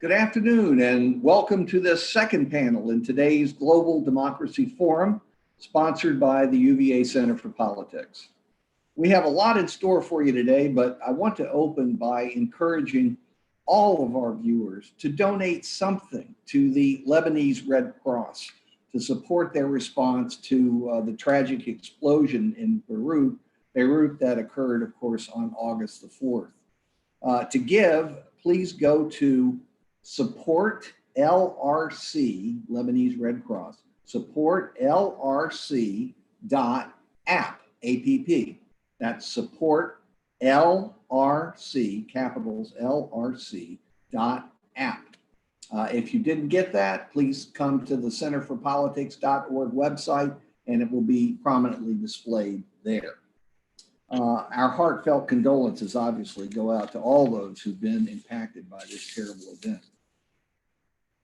Good afternoon and welcome to this second panel in today's Global Democracy Forum, sponsored by the UVA Center for Politics. We have a lot in store for you today, but I want to open by encouraging all of our viewers to donate something to the Lebanese Red Cross to support their response to the tragic explosion in Beirut that occurred, of course, on August the 4th. To give, please go to support LRC, Lebanese Red Cross, support LRC.app, A-P-P. That's support LRC, capitals LRC.app. If you didn't get that, please come to the centerforpolitics.org website and it will be prominently displayed there. Our heartfelt condolences obviously go out to all those who've been impacted by this terrible event.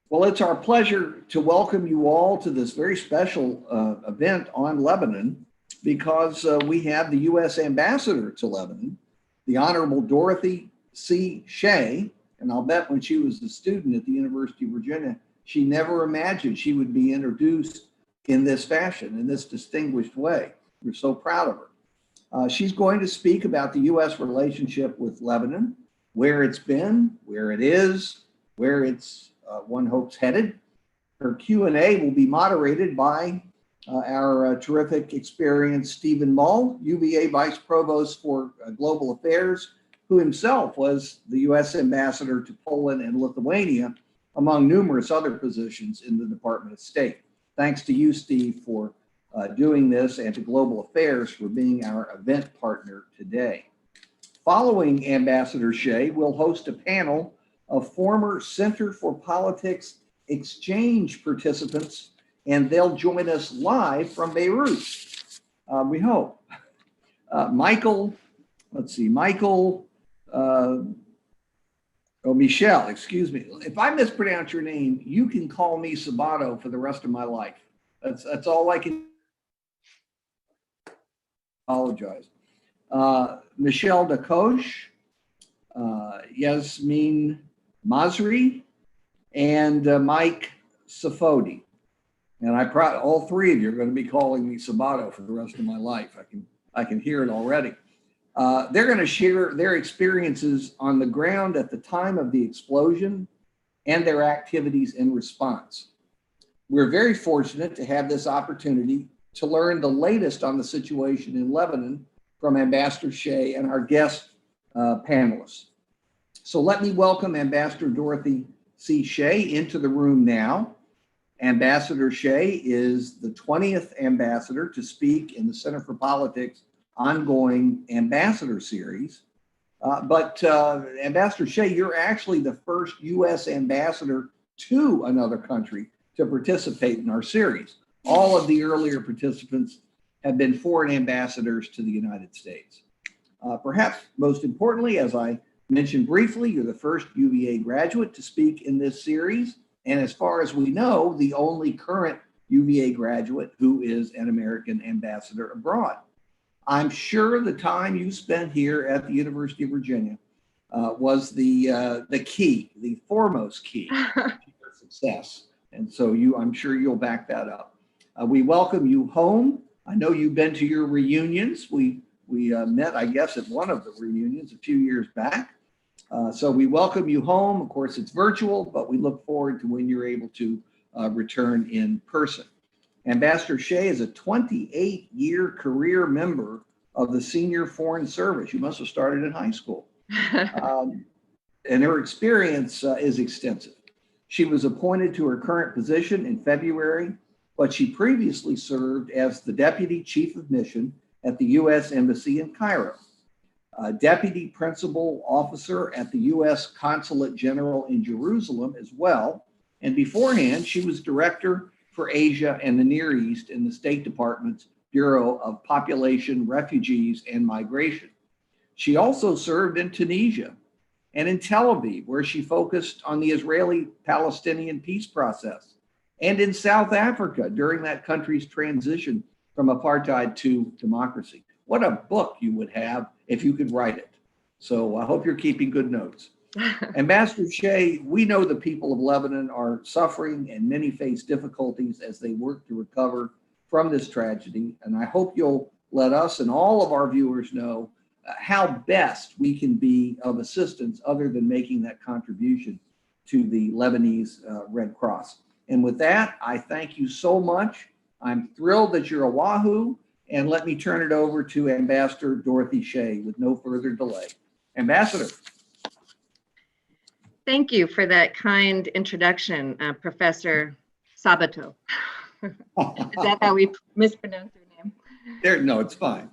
Well, it's our pleasure to welcome you all to this very special event on Lebanon because we have the U.S. Ambassador to Lebanon, the Honorable Dorothy C. Shea, and I'll bet when she was a student at the University of Virginia, she never imagined she would be introduced in this fashion, in this distinguished way. We're so proud of her. She's going to speak about the U.S. relationship with Lebanon, where it's been, where it is, where it's one hopes headed. Her Q&A will be moderated by our terrific experienced Stephen Mull, UVA Vice Provost for Global Affairs, who himself was the U.S. Ambassador to Poland and Lithuania, among numerous other positions in the Department of State. Thanks to you, Steve, for doing this, and to Global Affairs for being our event partner today. Following Ambassador Shea, we'll host a panel of former Center for Politics exchange participants, and they'll join us live from Beirut, we hope. Michelle, excuse me. If I mispronounce your name, you can call me Sabato for the rest of my life. That's all I can apologize. Michelle Dakosh, Yasmin Masri, and Mike Safodi. And all three of you are going to be calling me Sabato for the rest of my life. I can hear it already. They're going to share their experiences on the ground at the time of the explosion and their activities in response. We're very fortunate to have this opportunity to learn the latest on the situation in Lebanon from Ambassador Shea and our guest panelists. So let me welcome Ambassador Dorothy C. Shea into the room now. Ambassador Shea is the 20th ambassador to speak in the Center for Politics ongoing ambassador series. But Ambassador Shea, you're actually the first U.S. ambassador to another country to participate in our series. All of the earlier participants have been foreign ambassadors to the United States. Perhaps most importantly, as I mentioned briefly, you're the first UVA graduate to speak in this series. And as far as we know, the only current UVA graduate who is an American ambassador abroad. I'm sure the time you spent here at the University of Virginia was the key, the foremost key to your success. And so I'm sure you'll back that up. We welcome you home. I know you've been to your reunions. We met, I guess, at one of the reunions a few years back. So we welcome you home. Of course, it's virtual, but we look forward to when you're able to return in person. Ambassador Shea is a 28-year career member of the Senior Foreign Service. You must have started in high school. And her experience is extensive. She was appointed to her current position in February, but she previously served as the Deputy Chief of Mission at the U.S. Embassy in Cairo, Deputy Principal Officer at the U.S. Consulate General in Jerusalem as well. And beforehand, she was Director for Asia and the Near East in the State Department's Bureau of Population, Refugees, and Migration. She also served in Tunisia and in Tel Aviv, where she focused on the Israeli-Palestinian peace process, and in South Africa during that country's transition from apartheid to democracy. What a book you would have if you could write it. So I hope you're keeping good notes. Ambassador Shea, we know the people of Lebanon are suffering and many face difficulties as they work to recover from this tragedy. And I hope you'll let us and all of our viewers know how best we can be of assistance other than making that contribution to the Lebanese Red Cross. And with that, I thank you so much. I'm thrilled that you're a Wahoo, and let me turn it over to Ambassador Dorothy Shea with no further delay. Ambassador. Thank you for that kind introduction, Professor Sabato. Is that how we mispronounce your name? No, it's fine.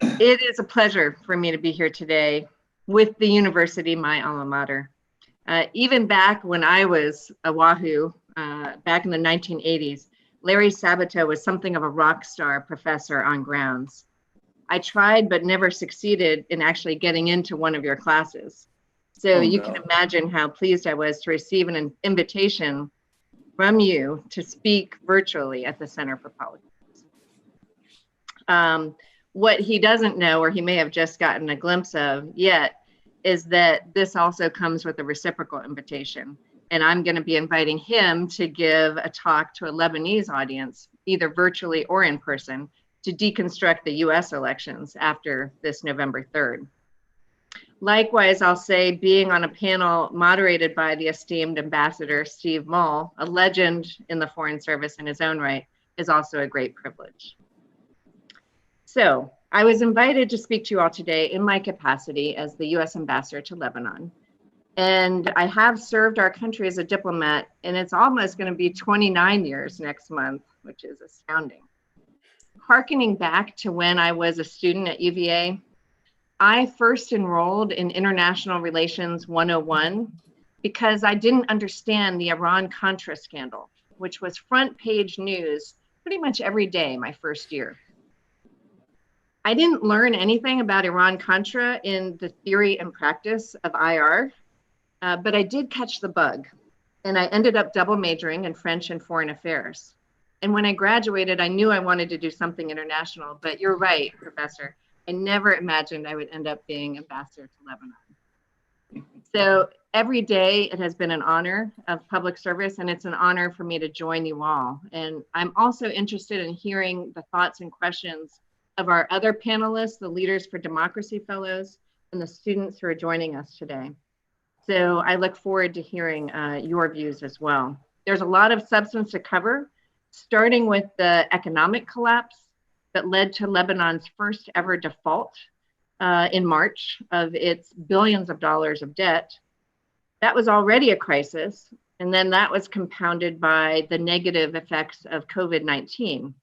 It is a pleasure for me to be here today with the university, my alma mater. Even back when I was a Wahoo, back in the 1980s, Larry Sabato was something of a rock star professor on grounds. I tried but never succeeded in actually getting into one of your classes. So you can imagine how pleased I was to receive an invitation from you to speak virtually at the Center for Politics. What he doesn't know, or he may have just gotten a glimpse of yet, is that this also comes with a reciprocal invitation. And I'm going to be inviting him to give a talk to a Lebanese audience, either virtually or in person, to deconstruct the US elections after this November 3rd. Likewise, I'll say being on a panel moderated by the esteemed Ambassador Steve Mull, a legend in the Foreign Service in his own right, is also a great privilege. So I was invited to speak to you all today in my capacity as the US Ambassador to Lebanon. And I have served our country as a diplomat, and it's almost going to be 29 years next month, which is astounding. Harkening back to when I was a student at UVA, I first enrolled in International Relations 101 because I didn't understand the Iran-Contra scandal, which was front page news pretty much every day my first year. I didn't learn anything about Iran-Contra in the theory and practice of IR, but I did catch the bug, and I ended up double majoring in French and Foreign Affairs. And when I graduated, I knew I wanted to do something international, but you're right, Professor. I never imagined I would end up being ambassador to Lebanon. So every day it has been an honor of public service, and it's an honor for me to join you all. And I'm also interested in hearing the thoughts and questions of our other panelists, the Leaders for Democracy Fellows, and the students who are joining us today. So I look forward to hearing your views as well. There's a lot of substance to cover, starting with the economic collapse that led to Lebanon's first ever default in March of its billions of dollars of debt. That was already a crisis, and then that was compounded by the negative effects of COVID-19.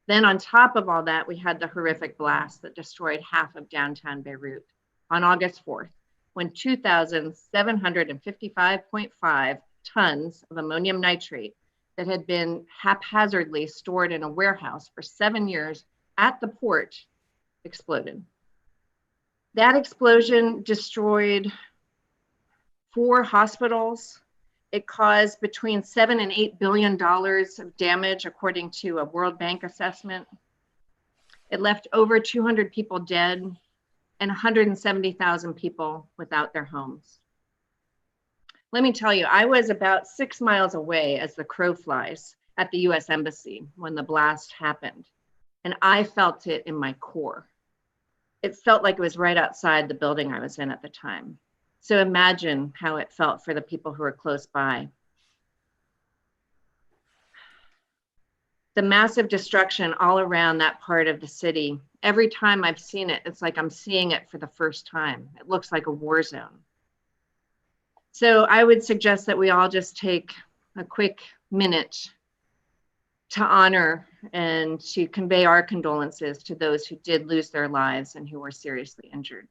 Then on top of all that, we had the horrific blast that destroyed half of downtown Beirut on August 4th, when 2,755.5 tons of ammonium nitrate that had been haphazardly stored in a warehouse for 7 years at the port exploded. That explosion destroyed 4 hospitals. It caused between $7 and $8 billion of damage, according to a World Bank assessment. It left over 200 people dead and 170,000 people without their homes. Let me tell you, I was about 6 miles away as the crow flies at the US Embassy when the blast happened, and I felt it in my core. It felt like it was right outside the building I was in at the time. So imagine how it felt for the people who were close by. The massive destruction all around that part of the city, every time I've seen it, it's like I'm seeing it for the first time. It looks like a war zone. So I would suggest that we all just take a quick minute to honor and to convey our condolences to those who did lose their lives and who were seriously injured.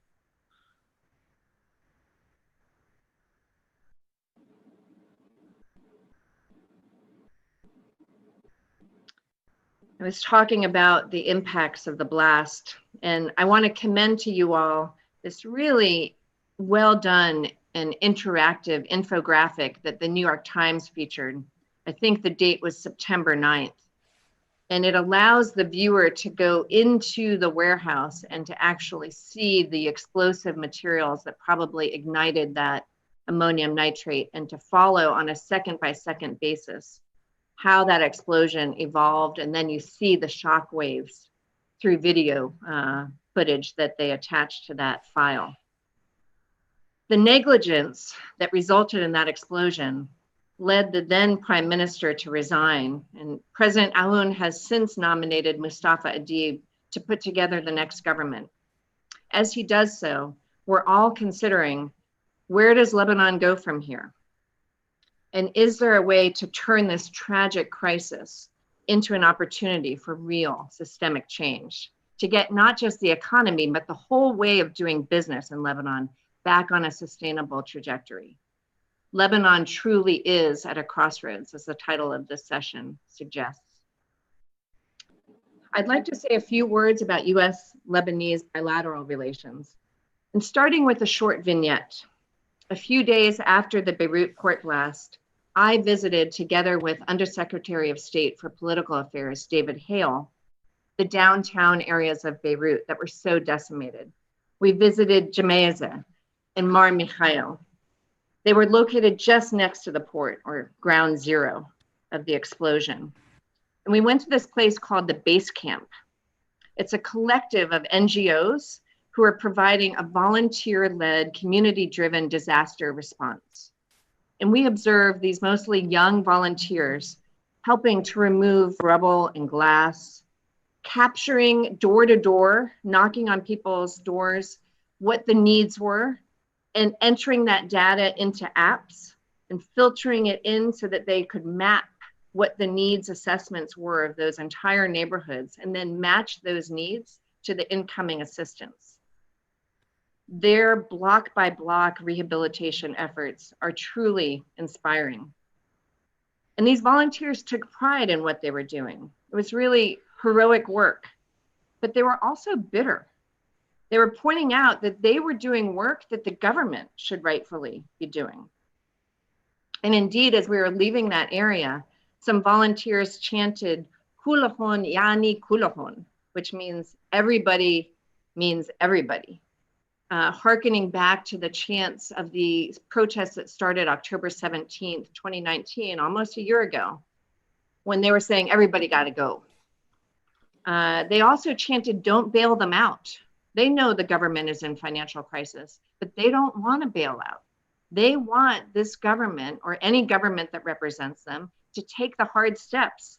I was talking about the impacts of the blast, and I want to commend to you all this really well done and interactive infographic that the New York Times featured. I think the date was September 9th. And it allows the viewer to go into the warehouse and to actually see the explosive materials that probably ignited that ammonium nitrate, and to follow on a second by second basis how that explosion evolved. And then you see the shock waves through video footage that they attached to that file. The negligence that resulted in that explosion led the then Prime Minister to resign, and President Aoun has since nominated Mustafa Adib to put together the next government. As he does so, we're all considering, where does Lebanon go from here? And is there a way to turn this tragic crisis into an opportunity for real systemic change, to get not just the economy, but the whole way of doing business in Lebanon back on a sustainable trajectory? Lebanon truly is at a crossroads, as the title of this session suggests. I'd like to say a few words about US-Lebanese bilateral relations. And starting with a short vignette. A few days after the Beirut port blast, I visited, together with Undersecretary of State for Political Affairs, David Hale, the downtown areas of Beirut that were so decimated. We visited Jemaizeh and Mar Mikhail. They were located just next to the port, or ground zero of the explosion. And we went to this place called the Base Camp. It's a collective of NGOs who are providing a volunteer-led, community-driven disaster response. And we observed these mostly young volunteers helping to remove rubble and glass, capturing door to door, knocking on people's doors, what the needs were, and entering that data into apps and filtering it in so that they could map what the needs assessments were of those entire neighborhoods, and then match those needs to the incoming assistance. Their block by block rehabilitation efforts are truly inspiring. And these volunteers took pride in what they were doing. It was really heroic work, but they were also bitter. They were pointing out that they were doing work that the government should rightfully be doing. And indeed, as we were leaving that area, some volunteers chanted, "Kulahon yani kulahon," which means everybody means everybody, hearkening back to the chants of the protests that started October 17th, 2019, almost a year ago, when they were saying everybody gotta go. They also chanted, "Don't bail them out." They know the government is in financial crisis, but they don't want to bail out. They want this government, or any government that represents them, to take the hard steps.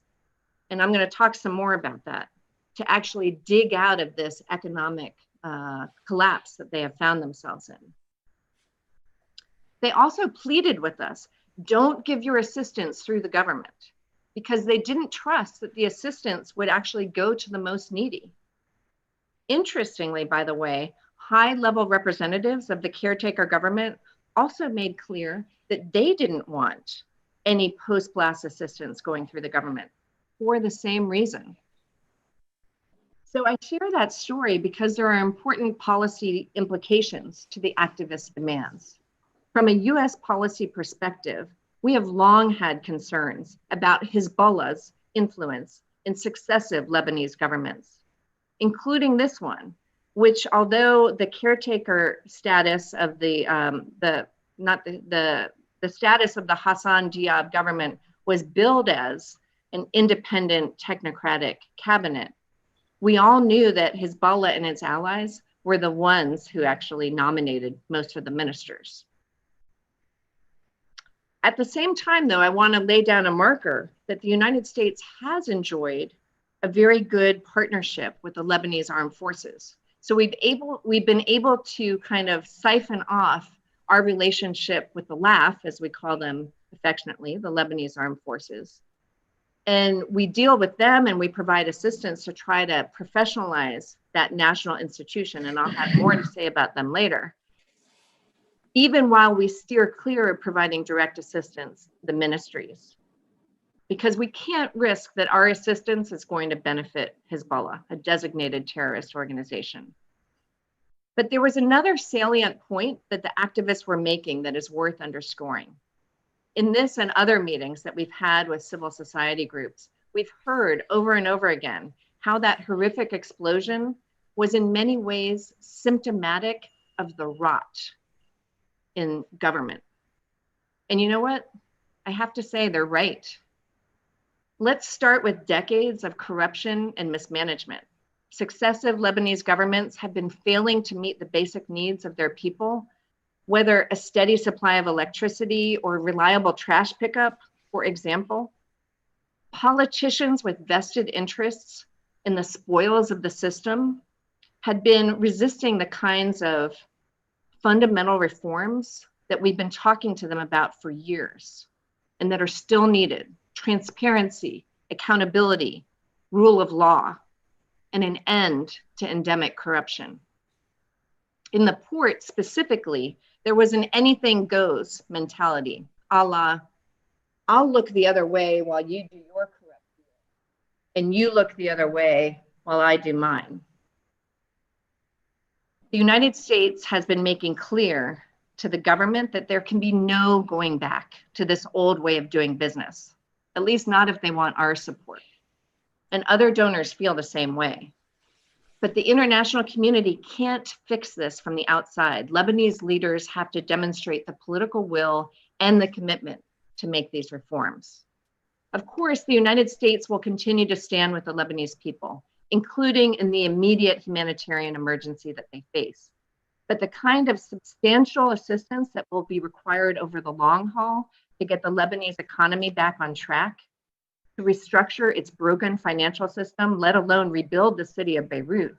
And I'm going to talk some more about that, to actually dig out of this economic collapse that they have found themselves in. They also pleaded with us, don't give your assistance through the government, because they didn't trust that the assistance would actually go to the most needy. Interestingly, by the way, high-level representatives of the caretaker government also made clear that they didn't want any post-blast assistance going through the government for the same reason. So I share that story because there are important policy implications to the activist demands. From a US policy perspective, we have long had concerns about Hezbollah's influence in successive Lebanese governments, including this one, which, although the caretaker status of the status of the Hassan Diab government was billed as an independent technocratic cabinet, we all knew that Hezbollah and its allies were the ones who actually nominated most of the ministers. At the same time, though, I want to lay down a marker that the United States has enjoyed a very good partnership with the Lebanese armed forces. So we've been able to kind of siphon off our relationship with the LAF, as we call them affectionately, the Lebanese armed forces. And we deal with them and we provide assistance to try to professionalize that national institution. And I'll have more to say about them later. Even while we steer clear of providing direct assistance to the ministries, because we can't risk that our assistance is going to benefit Hezbollah, a designated terrorist organization. But there was another salient point that the activists were making that is worth underscoring. In this and other meetings that we've had with civil society groups, We've heard over and over again how that horrific explosion was in many ways symptomatic of the rot in government. And you know what? I have to say they're right. Let's start with decades of corruption and mismanagement. Successive Lebanese governments have been failing to meet the basic needs of their people, whether a steady supply of electricity or reliable trash pickup, for example. Politicians with vested interests in the spoils of the system had been resisting the kinds of fundamental reforms that we've been talking to them about for years and that are still needed: transparency, accountability, rule of law, and an end to endemic corruption. In the port specifically, there was an anything goes mentality, a la, I'll look the other way while you do your corruption, and you look the other way while I do mine. The United States has been making clear to the government that there can be no going back to this old way of doing business, at least not if they want our support. And other donors feel the same way. But the international community can't fix this from the outside. Lebanese leaders have to demonstrate the political will and the commitment to make these reforms. Of course, the United States will continue to stand with the Lebanese people, including in the immediate humanitarian emergency that they face. But the kind of substantial assistance that will be required over the long haul to get the Lebanese economy back on track, to restructure its broken financial system, let alone rebuild the city of Beirut,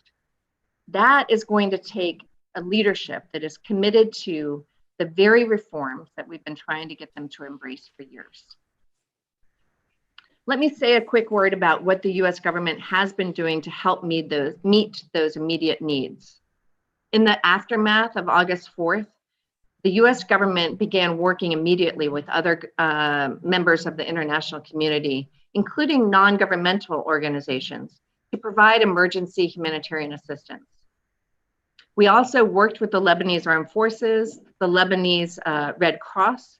that is going to take a leadership that is committed to the very reforms that we've been trying to get them to embrace for years. Let me say a quick word about what the US government has been doing to help meet those immediate needs. In the aftermath of August 4th, the US government began working immediately with other members of the international community, including non-governmental organizations, to provide emergency humanitarian assistance. We also worked with the Lebanese Armed Forces, the Lebanese Red Cross,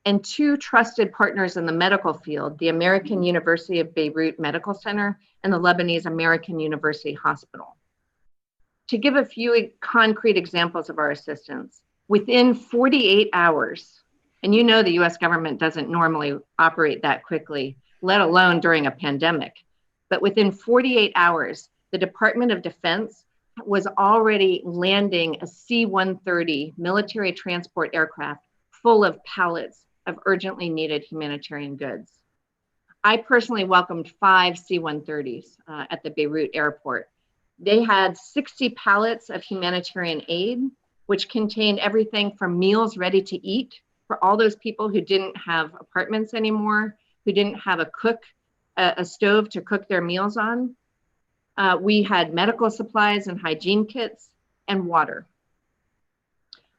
and two trusted partners in the medical field, the American University of Beirut Medical Center and the Lebanese American University Hospital. To give a few concrete examples of our assistance, within 48 hours, and you know the US government doesn't normally operate that quickly, let alone during a pandemic, but within 48 hours, the Department of Defense was already landing a C-130 military transport aircraft full of pallets of urgently needed humanitarian goods. I personally welcomed 5 C-130s at the Beirut airport. They had 60 pallets of humanitarian aid, which contained everything from meals ready to eat for all those people who didn't have apartments anymore, who didn't have a stove to cook their meals on. We had medical supplies and hygiene kits and water.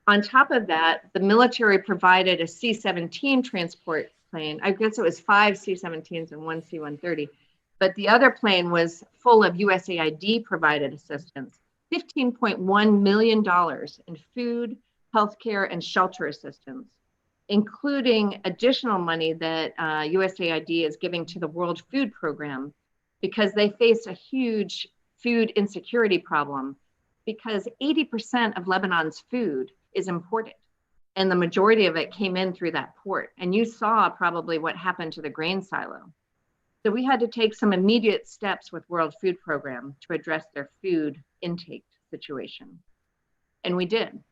On top of that, the military provided a C-17 transport plane. I guess it was 5 C-17s and 1 C-130, but the other plane was full of USAID provided assistance, $15.1 million in food, healthcare, and shelter assistance, including additional money that USAID is giving to the World Food Program because they face a huge food insecurity problem because 80% of Lebanon's food is imported and the majority of it came in through that port. And you saw probably what happened to the grain silo. So we had to take some immediate steps with World Food Program to address their food intake situation. And we did.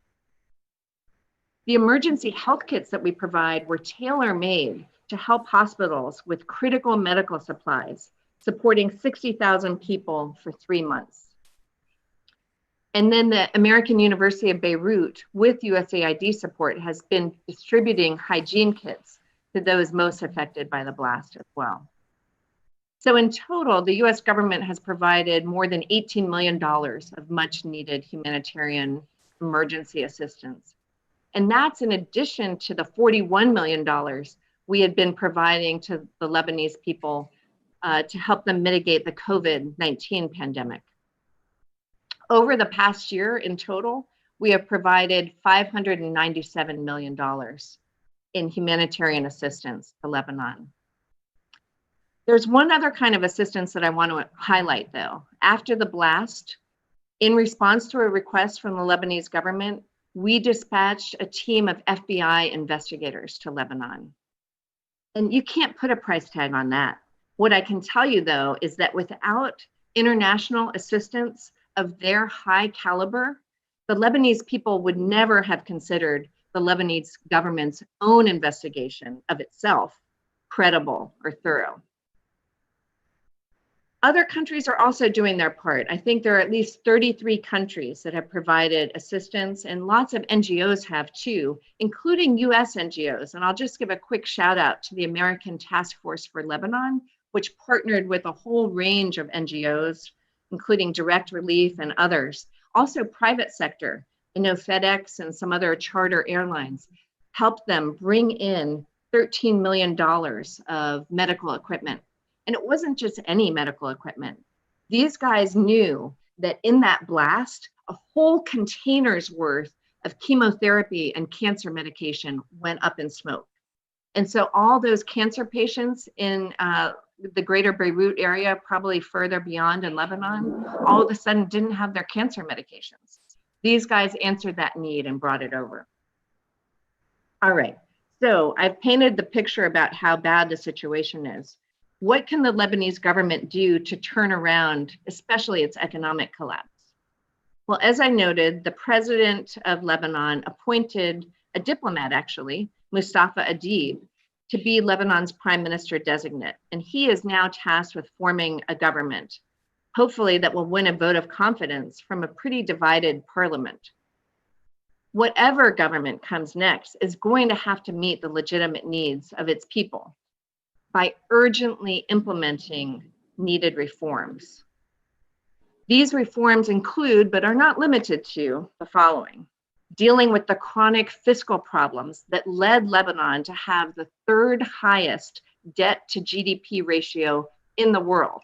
The emergency health kits that we provide were tailor-made to help hospitals with critical medical supplies, supporting 60,000 people for 3 months. And then the American University of Beirut, with USAID support, has been distributing hygiene kits to those most affected by the blast as well. So in total, the US government has provided more than $18 million of much needed humanitarian emergency assistance. And that's in addition to the $41 million we had been providing to the Lebanese people to help them mitigate the COVID-19 pandemic. Over the past year in total, we have provided $597 million in humanitarian assistance to Lebanon. There's one other kind of assistance that I want to highlight, though. After the blast, in response to a request from the Lebanese government, we dispatched a team of FBI investigators to Lebanon. And you can't put a price tag on that. What I can tell you, though, is that without international assistance of their high caliber, the Lebanese people would never have considered the Lebanese government's own investigation of itself credible or thorough. Other countries are also doing their part. I think there are at least 33 countries that have provided assistance, and lots of NGOs have too, including US NGOs. And I'll just give a quick shout out to the American Task Force for Lebanon, which partnered with a whole range of NGOs, including Direct Relief and others. Also private sector. I know FedEx and some other charter airlines helped them bring in $13 million of medical equipment. And it wasn't just any medical equipment. These guys knew that in that blast, a whole container's worth of chemotherapy and cancer medication went up in smoke. And so all those cancer patients in the greater Beirut area, probably further beyond in Lebanon, all of a sudden didn't have their cancer medications. These guys answered that need and brought it over. All right, so I've painted the picture about how bad the situation is. What can the Lebanese government do to turn around, especially its economic collapse? Well, as I noted, the president of Lebanon appointed a diplomat, actually, Mustafa Adib, to be Lebanon's prime minister designate. And he is now tasked with forming a government, hopefully that will win a vote of confidence from a pretty divided parliament. Whatever government comes next is going to have to meet the legitimate needs of its people by urgently implementing needed reforms. These reforms include, but are not limited to, the following: dealing with the chronic fiscal problems that led Lebanon to have the third highest debt to GDP ratio in the world.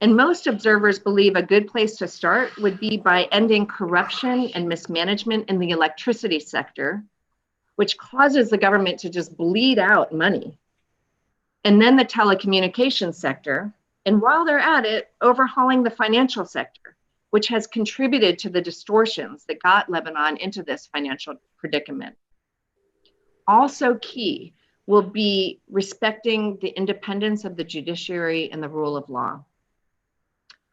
And most observers believe a good place to start would be by ending corruption and mismanagement in the electricity sector, which causes the government to just bleed out money. And then the telecommunications sector, and while they're at it, overhauling the financial sector, which has contributed to the distortions that got Lebanon into this financial predicament. Also key will be respecting the independence of the judiciary and the rule of law.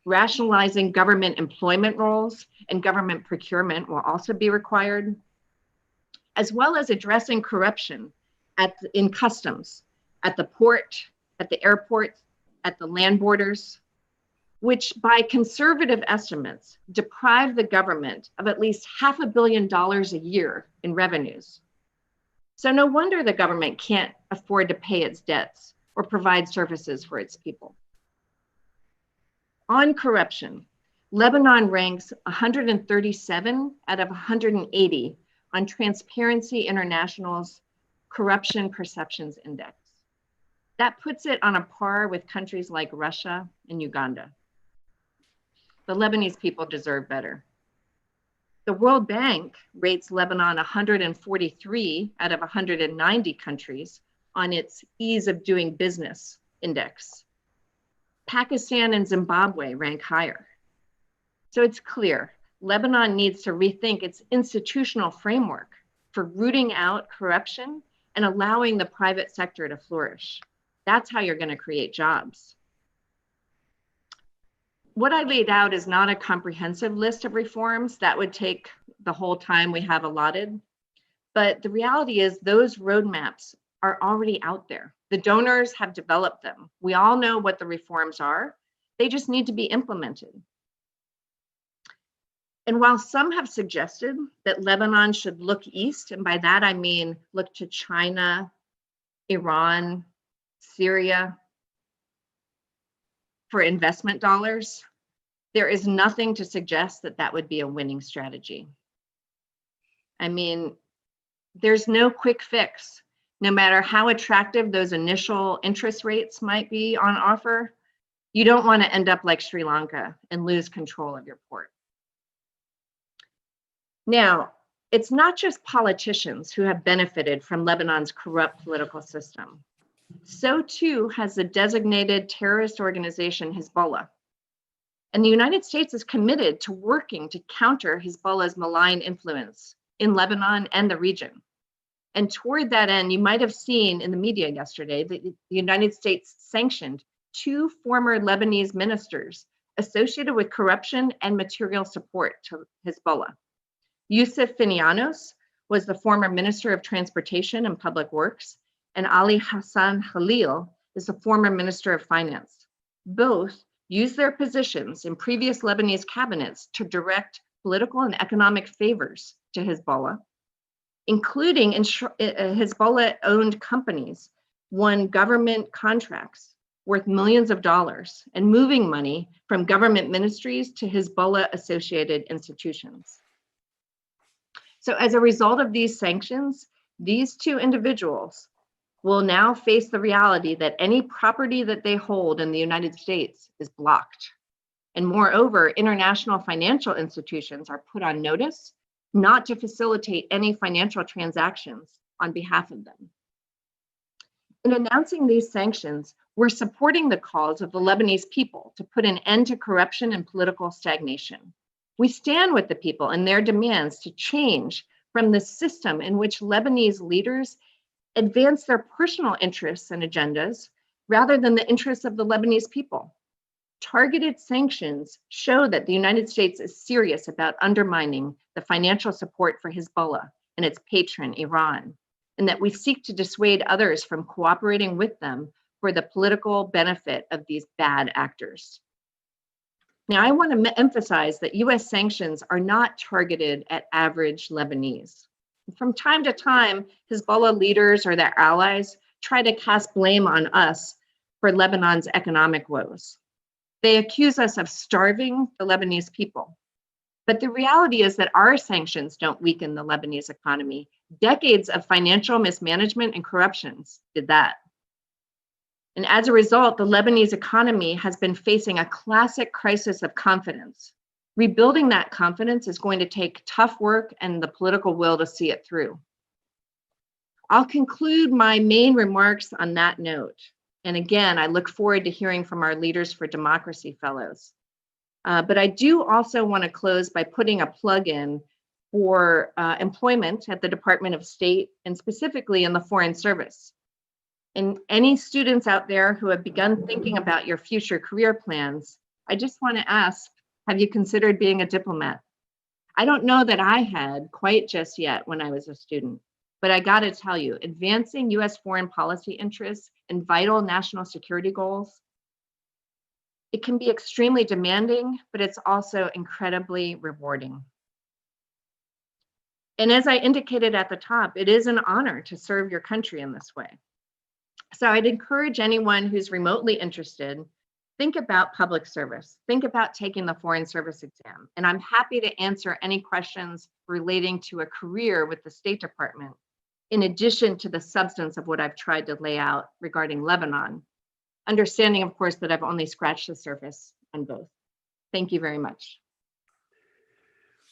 Rationalizing government employment roles and government procurement will also be required, as well as addressing corruption in customs, at the port, at the airport, at the land borders, which by conservative estimates deprive the government of at least $500 million a year in revenues. So no wonder the government can't afford to pay its debts or provide services for its people. On corruption, Lebanon ranks 137 out of 180 on Transparency International's Corruption Perceptions Index. That puts it on a par with countries like Russia and Uganda. The Lebanese people deserve better. The World Bank rates Lebanon 143 out of 190 countries on its Ease of Doing Business Index. Pakistan and Zimbabwe rank higher. So it's clear, Lebanon needs to rethink its institutional framework for rooting out corruption and allowing the private sector to flourish. That's how you're going to create jobs. What I laid out is not a comprehensive list of reforms. That would take the whole time we have allotted. But the reality is those roadmaps are already out there. The donors have developed them. We all know what the reforms are. They just need to be implemented. And while some have suggested that Lebanon should look east, and by that I mean look to China, Iran, Syria for investment dollars, there is nothing to suggest that that would be a winning strategy. I mean, there's no quick fix. No matter how attractive those initial interest rates might be on offer, you don't want to end up like Sri Lanka and lose control of your port. Now, it's not just politicians who have benefited from Lebanon's corrupt political system. So too has the designated terrorist organization Hezbollah. And the United States is committed to working to counter Hezbollah's malign influence in Lebanon and the region. And toward that end, you might have seen in the media yesterday that the United States sanctioned 2 former Lebanese ministers associated with corruption and material support to Hezbollah. Yusuf Finianos was the former Minister of Transportation and Public Works, and Ali Hassan Khalil is the former Minister of Finance. Both used their positions in previous Lebanese cabinets to direct political and economic favors to Hezbollah, including Hezbollah-owned companies won government contracts worth millions of dollars and moving money from government ministries to Hezbollah-associated institutions. So as a result of these sanctions, these 2 individuals will now face the reality that any property that they hold in the United States is blocked. And moreover, international financial institutions are put on notice not to facilitate any financial transactions on behalf of them. In announcing these sanctions, we're supporting the cause of the Lebanese people to put an end to corruption and political stagnation. We stand with the people in their demands to change from the system in which Lebanese leaders advance their personal interests and agendas rather than the interests of the Lebanese people. Targeted sanctions show that the United States is serious about undermining the financial support for Hezbollah and its patron, Iran, and that we seek to dissuade others from cooperating with them for the political benefit of these bad actors. Now, I want to emphasize that US sanctions are not targeted at average Lebanese. From time to time, Hezbollah leaders or their allies try to cast blame on us for Lebanon's economic woes. They accuse us of starving the Lebanese people. But the reality is that our sanctions don't weaken the Lebanese economy. Decades of financial mismanagement and corruptions did that. And as a result, the Lebanese economy has been facing a classic crisis of confidence. Rebuilding that confidence is going to take tough work and the political will to see it through. I'll conclude my main remarks on that note. And again, I look forward to hearing from our Leaders for Democracy fellows. But I do also want to close by putting a plug in for employment at the Department of State and specifically in the Foreign Service. And any students out there who have begun thinking about your future career plans, I just want to ask, have you considered being a diplomat? I don't know that I had quite just yet when I was a student, but I got to tell you, advancing US foreign policy interests and vital national security goals, it can be extremely demanding, but it's also incredibly rewarding. And as I indicated at the top, it is an honor to serve your country in this way. So I'd encourage anyone who's remotely interested, think about public service, think about taking the Foreign Service exam. And I'm happy to answer any questions relating to a career with the State Department, in addition to the substance of what I've tried to lay out regarding Lebanon, understanding, of course, that I've only scratched the surface on both. Thank you very much.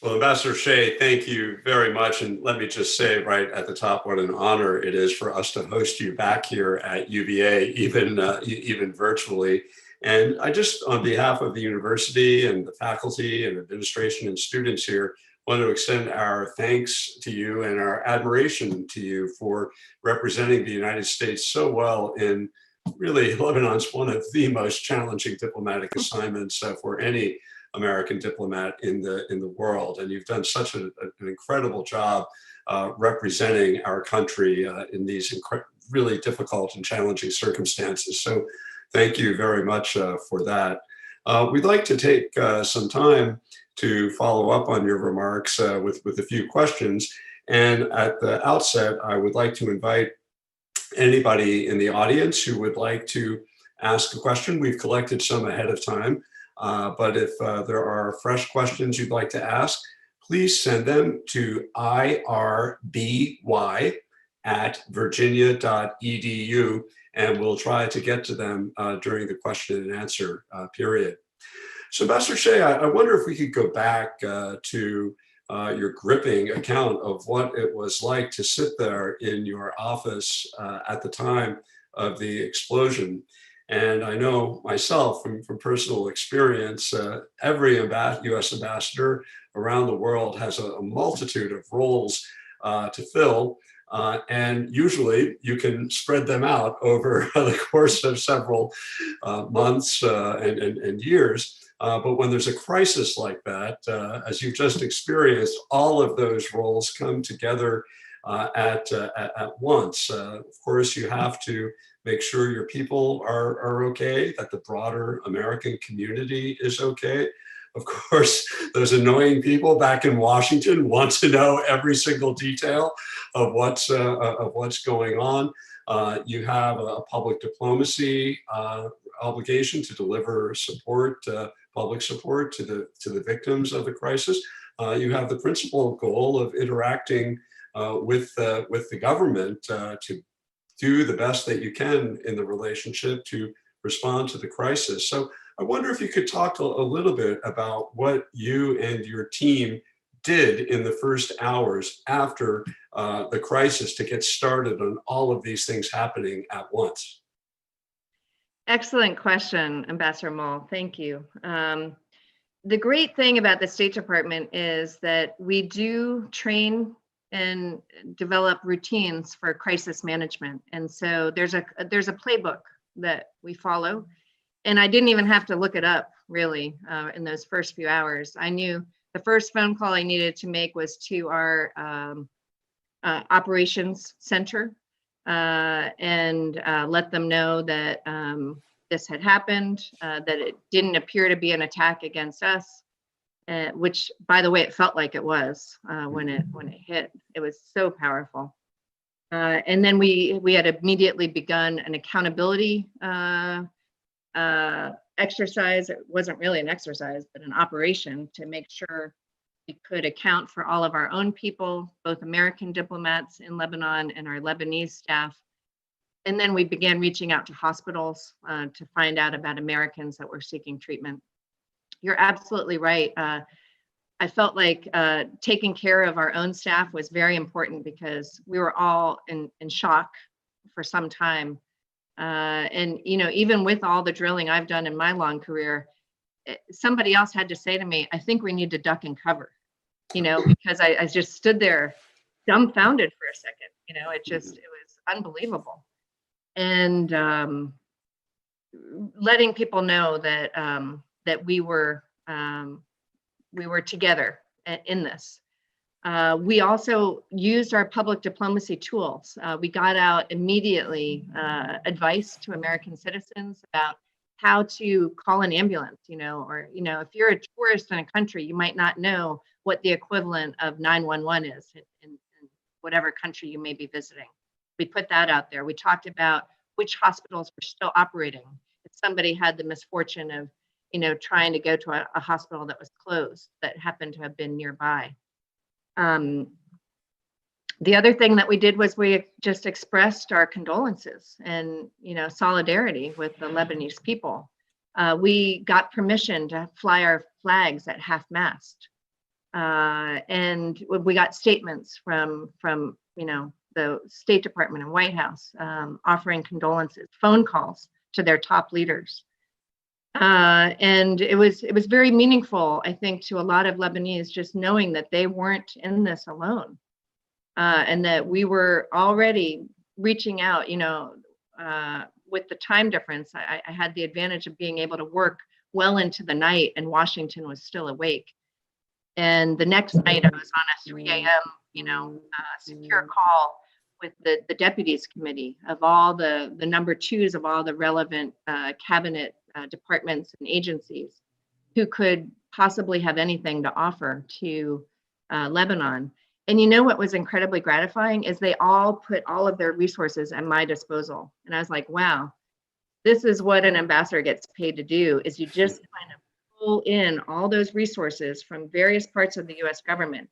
Well, Ambassador Shea, thank you very much. And let me just say right at the top, what an honor it is for us to host you back here at UVA, even virtually. And I just, on behalf of the university and the faculty and administration and students here, want to extend our thanks to you and our admiration to you for representing the United States so well in really Lebanon's one of the most challenging diplomatic assignments for any American diplomat in the world. And you've done such an incredible job representing our country in these really difficult and challenging circumstances. So thank you very much for that. We'd like to take some time to follow up on your remarks with a few questions. And at the outset, I would like to invite anybody in the audience who would like to ask a question. We've collected some ahead of time. But if there are fresh questions you'd like to ask, please send them to irby@virginia.edu, and we'll try to get to them during the question and answer period. So, Ambassador Shea, I wonder if we could go back to your gripping account of what it was like to sit there in your office at the time of the explosion. And I know myself from personal experience, every US ambassador around the world has a multitude of roles to fill. And usually you can spread them out over the course of several months and years. But when there's a crisis like that, as you've just experienced, all of those roles come together at once. Of course, you have to make sure your people are okay, that the broader American community is okay. Of course, those annoying people back in Washington want to know every single detail of what's going on. You have a public diplomacy obligation to deliver support, public support to the victims of the crisis. You have the principal goal of interacting with the government to do the best that you can in the relationship to respond to the crisis. So I wonder if you could talk a little bit about what you and your team did in the first hours after the crisis to get started on all of these things happening at once. Excellent question, Ambassador Mull. Thank you. The great thing about the State Department is that we do train and develop routines for crisis management. And so there's a playbook that we follow. And I didn't even have to look it up really in those first few hours. I knew the first phone call I needed to make was to our operations center and let them know that this had happened, that it didn't appear to be an attack against us. Which, by the way, it felt like it was when it hit. It was so powerful. And then we had immediately begun an accountability exercise. It wasn't really an exercise, but an operation to make sure we could account for all of our own people, both American diplomats in Lebanon and our Lebanese staff. And then we began reaching out to hospitals to find out about Americans that were seeking treatment. You're absolutely right. I felt like taking care of our own staff was very important because we were all in shock for some time. And, you know, even with all the drilling I've done in my long career, somebody else had to say to me, I think we need to duck and cover, you know, because I just stood there dumbfounded for a second. You know, it was unbelievable. And letting people know that that we were together in this. We also used our public diplomacy tools. We got out immediately advice to American citizens about how to call an ambulance, you know, or, you know, if you're a tourist in a country, you might not know what the equivalent of 911 is in whatever country you may be visiting. We put that out there. We talked about which hospitals were still operating. If somebody had the misfortune of, you know, trying to go to a hospital that was closed that happened to have been nearby. The other thing that we did was we just expressed our condolences and, you know, solidarity with the Lebanese people. We got permission to fly our flags at half-mast. And we got statements from, you know, the State Department and White House offering condolences, phone calls to their top leaders. And it was very meaningful, I think, to a lot of Lebanese, just knowing that they weren't in this alone, and that we were already reaching out. You know, with the time difference, I had the advantage of being able to work well into the night, and Washington was still awake. And the next night, I was on a 3 a.m. you know, secure call with the deputies committee of all the number twos of all the relevant cabinet departments and agencies who could possibly have anything to offer to Lebanon. And you know what was incredibly gratifying is they all put all of their resources at my disposal. And I was like, wow, this is what an ambassador gets paid to do, is you just kind of pull in all those resources from various parts of the US government.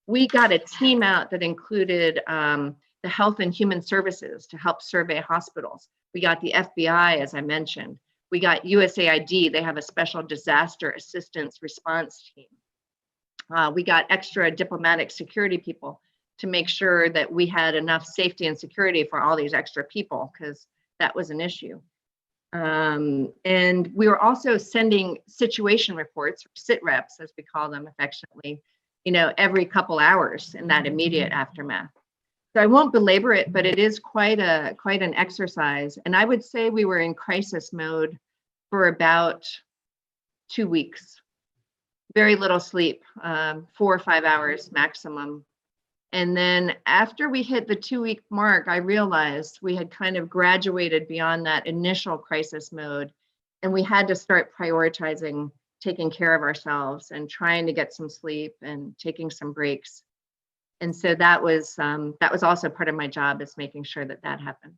We got a team out that included the Health and Human Services to help survey hospitals. We got the FBI, as I mentioned. We got USAID. They have a special disaster assistance response team. We got extra diplomatic security people to make sure that we had enough safety and security for all these extra people, because that was an issue. And we were also sending situation reports, sit reps, as we call them affectionately, every couple hours in that immediate aftermath. So I won't belabor it, but it is quite an exercise. And I would say we were in crisis mode for about 2 weeks. Very little sleep, 4 or 5 hours maximum. And then after we hit the 2-week mark, I realized we had kind of graduated beyond that initial crisis mode, and we had to start prioritizing taking care of ourselves and trying to get some sleep and taking some breaks. And so that was also part of my job, is making sure that happened.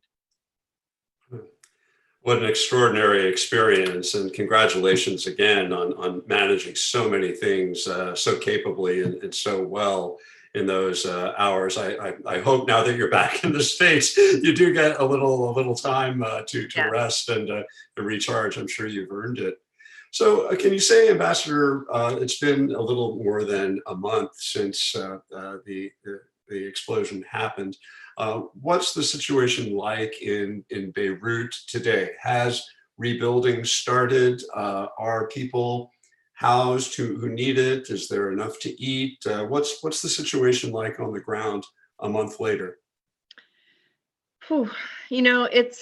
What an extraordinary experience, and congratulations again on managing so many things so capably and so well in those hours. I hope now that you're back in the States, you do get a little time to Yeah. rest and to recharge. I'm sure you've earned it. So can you say, Ambassador, it's been a little more than a month since the explosion happened. What's the situation like in Beirut today? Has rebuilding started? Are people housed who need it? Is there enough to eat? What's the situation like on the ground a month later? Whew. It's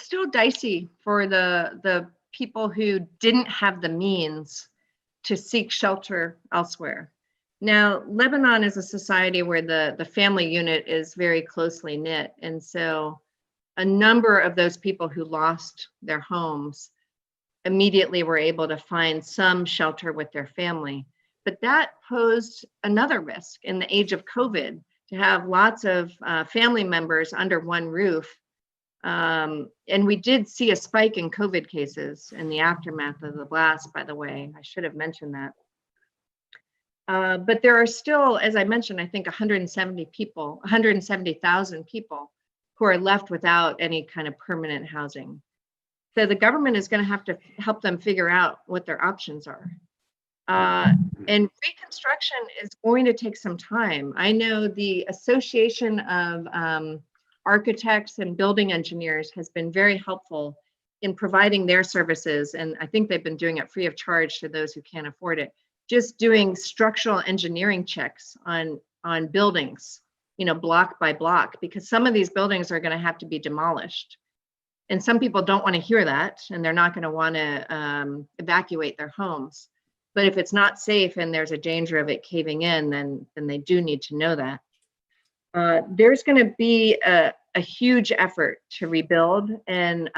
still dicey for the people who didn't have the means to seek shelter elsewhere. Now, Lebanon is a society where the family unit is very closely knit. And so a number of those people who lost their homes immediately were able to find some shelter with their family. But that posed another risk in the age of COVID, to have lots of family members under one roof. And we did see a spike in COVID cases in the aftermath of the blast, by the way. I should have mentioned that. But there are still, as I mentioned, I think 170,000 people who are left without any kind of permanent housing. So the government is going to have to help them figure out what their options are. And reconstruction is going to take some time. I know the Association of Architects and Building Engineers has been very helpful in providing their services, and I think they've been doing it free of charge to those who can't afford it. Just doing structural engineering checks on buildings, block by block, because some of these buildings are going to have to be demolished. And some people don't want to hear that, and they're not going to want to evacuate their homes. But if it's not safe and there's a danger of it caving in, then they do need to know that. There's going to be a huge effort to rebuild. And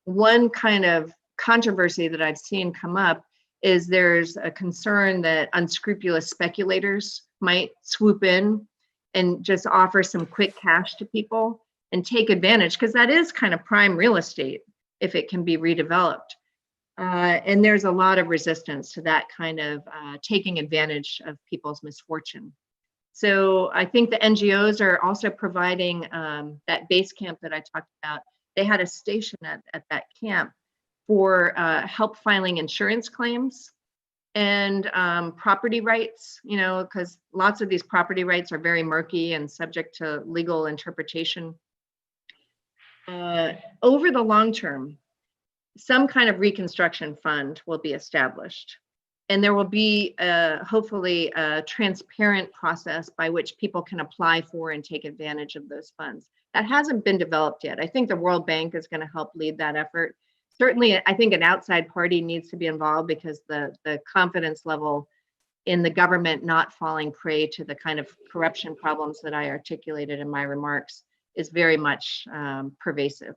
one kind of controversy that I've seen come up is there's a concern that unscrupulous speculators might swoop in and just offer some quick cash to people and take advantage, because that is kind of prime real estate if it can be redeveloped. And there's a lot of resistance to that kind of taking advantage of people's misfortune. So I think the NGOs are also providing that base camp that I talked about. They had a station at that camp for help filing insurance claims and property rights, because lots of these property rights are very murky and subject to legal interpretation. Over the long term, some kind of reconstruction fund will be established. And there will be hopefully a transparent process by which people can apply for and take advantage of those funds. That hasn't been developed yet. I think the World Bank is going to help lead that effort. Certainly, I think an outside party needs to be involved, because the confidence level in the government not falling prey to the kind of corruption problems that I articulated in my remarks is very much pervasive.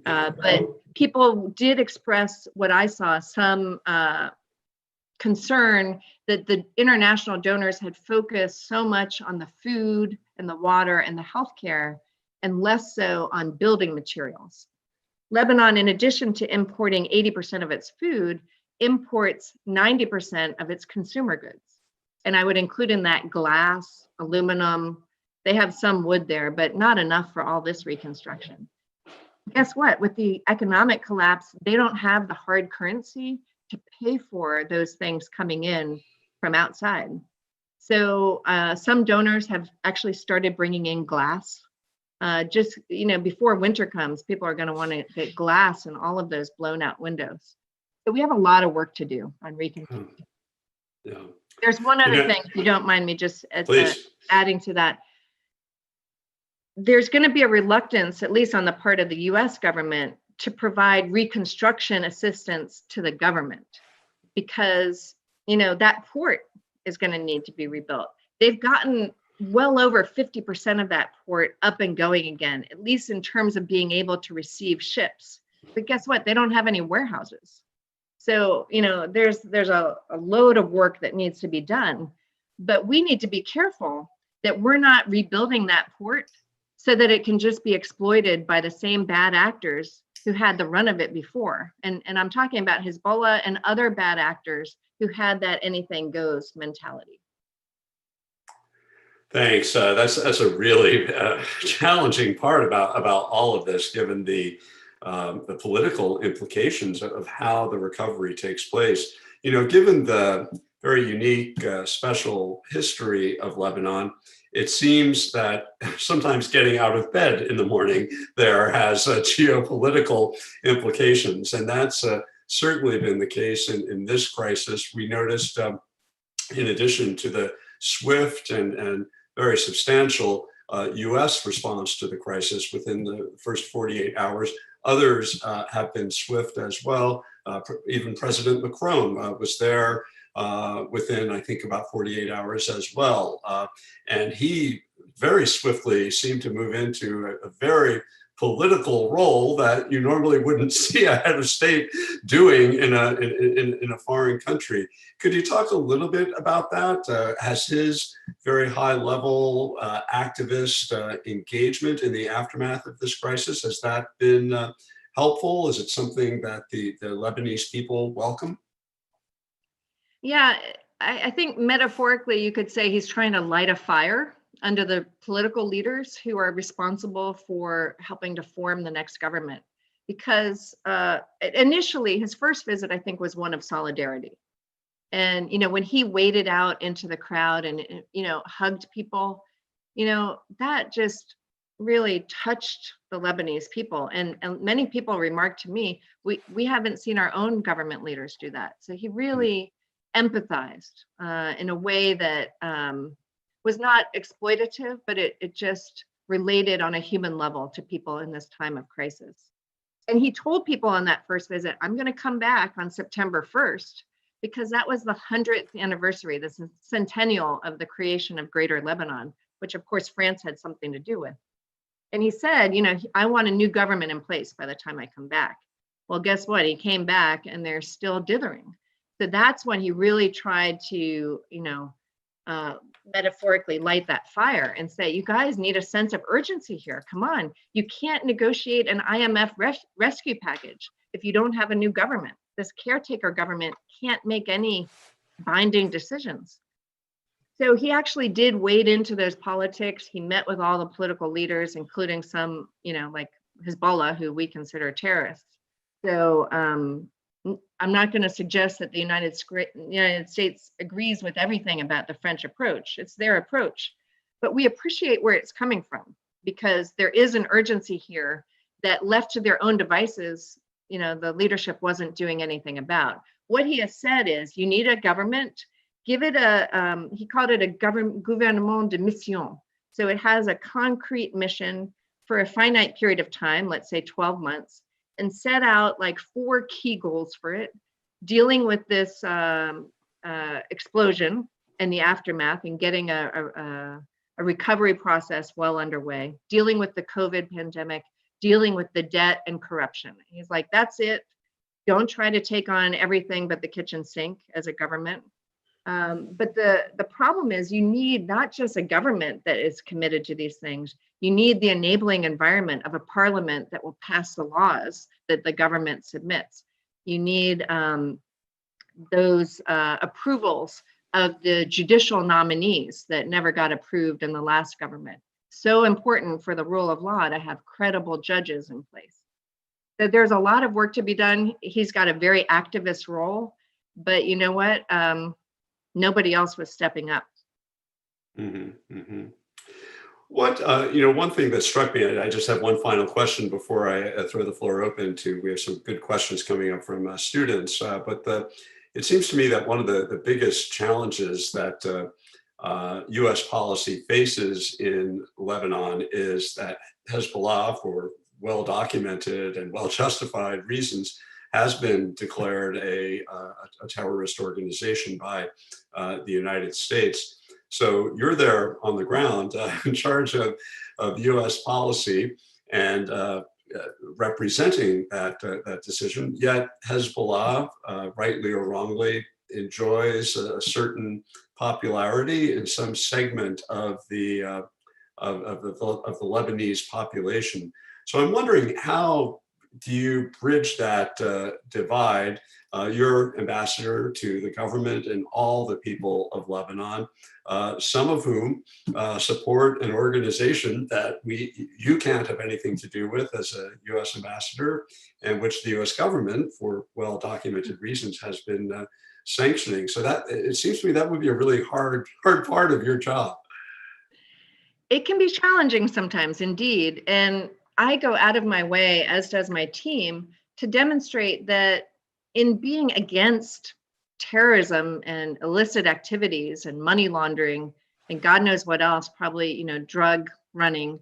But people did express, what I saw, some concern that the international donors had focused so much on the food and the water and the healthcare, and less so on building materials. Lebanon, in addition to importing 80% of its food, imports 90% of its consumer goods. And I would include in that glass, aluminum. They have some wood there, but not enough for all this reconstruction. Guess what? With the economic collapse, they don't have the hard currency to pay for those things coming in from outside. So some donors have actually started bringing in glass Just, before winter comes, people are going to want to get glass in all of those blown out windows. So we have a lot of work to do on reconstruction. Yeah. There's one other thing, if you don't mind me just adding to that. There's going to be a reluctance, at least on the part of the US government, to provide reconstruction assistance to the government because, that port is going to need to be rebuilt. They've gotten well over 50% of that port up and going again, at least in terms of being able to receive ships. But guess what? They don't have any warehouses. So, there's a load of work that needs to be done, but we need to be careful that we're not rebuilding that port so that it can just be exploited by the same bad actors who had the run of it before. And I'm talking about Hezbollah and other bad actors who had that anything goes mentality. Thanks. That's a really challenging part about all of this, given the political implications of how the recovery takes place. Given the very unique, special history of Lebanon, it seems that sometimes getting out of bed in the morning there has geopolitical implications, and that's certainly been the case in this crisis. We noticed, in addition to the swift and very substantial US response to the crisis within the first 48 hours, others have been swift as well. Even President Macron was there within, I think, about 48 hours as well. And he very swiftly seemed to move into a very political role that you normally wouldn't see a head of state doing in a foreign country. Could you talk a little bit about that? Has his very high level activist engagement in the aftermath of this crisis, has that been helpful? Is it something that the Lebanese people welcome? Yeah, I think metaphorically you could say he's trying to light a fire under the political leaders who are responsible for helping to form the next government. Because initially his first visit, I think, was one of solidarity. And, when he waded out into the crowd and, hugged people, that just really touched the Lebanese people. And many people remarked to me, we haven't seen our own government leaders do that. So he really empathized in a way that was not exploitative, but it just related on a human level to people in this time of crisis. And he told people on that first visit, I'm going to come back on September 1st, because that was the 100th anniversary, the centennial of the creation of Greater Lebanon, which of course France had something to do with. And he said, I want a new government in place by the time I come back. Well, guess what? He came back and they're still dithering. So that's when he really tried to, metaphorically light that fire and say, you guys need a sense of urgency here. Come on. You can't negotiate an IMF rescue package if you don't have a new government. This caretaker government can't make any binding decisions. So he actually did wade into those politics. He met with all the political leaders, including some, like Hezbollah, who we consider terrorists. So I'm not going to suggest that the United States agrees with everything about the French approach. It's their approach. But we appreciate where it's coming from, because there is an urgency here that, left to their own devices, the leadership wasn't doing anything about. What he has said is, you need a government, give it he called it a gouvernement de mission. So it has a concrete mission for a finite period of time, let's say 12 months, and set out like 4 key goals for it, dealing with this explosion and the aftermath, and getting a recovery process well underway, dealing with the COVID pandemic, dealing with the debt and corruption. He's like, that's it. Don't try to take on everything but the kitchen sink as a government. But the problem is, you need not just a government that is committed to these things. You need the enabling environment of a parliament that will pass the laws that the government submits. You need those approvals of the judicial nominees that never got approved in the last government. So important for the rule of law to have credible judges in place. So there's a lot of work to be done. He's got a very activist role, but you know what? Nobody else was stepping up. Mm-hmm, mm-hmm. One thing that struck me, and I just have one final question before I throw the floor open to, we have some good questions coming up from students, it seems to me that one of the biggest challenges that US policy faces in Lebanon is that Hezbollah, for well documented and well justified reasons, has been declared a terrorist organization by the United States. So you're there on the ground in charge of US policy and representing that decision. Yet Hezbollah, rightly or wrongly, enjoys a certain popularity in some segment of the Lebanese population. So I'm wondering, how do you bridge that divide? You're ambassador to the government and all the people of Lebanon, some of whom support an organization that you can't have anything to do with as a US ambassador, and which the US government, for well-documented reasons, has been sanctioning. So that, it seems to me, that would be a really hard part of your job. It can be challenging sometimes, indeed. And I go out of my way, as does my team, to demonstrate that in being against terrorism and illicit activities and money laundering and God knows what else, probably, drug running,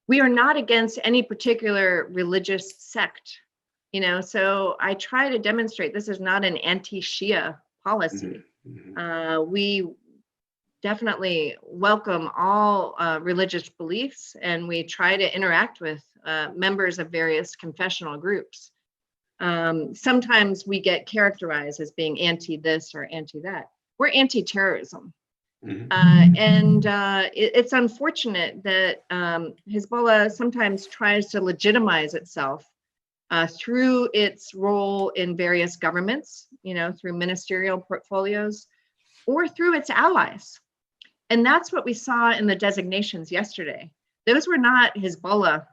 we are not against any particular religious sect. So I try to demonstrate this is not an anti-Shia policy. We definitely welcome all religious beliefs, and we try to interact with members of various confessional groups. Sometimes we get characterized as being anti this or anti that. We're anti-terrorism. It's unfortunate that Hezbollah sometimes tries to legitimize itself through its role in various governments, through ministerial portfolios, or through its allies. And that's what we saw in the designations yesterday. Those were not Hezbollah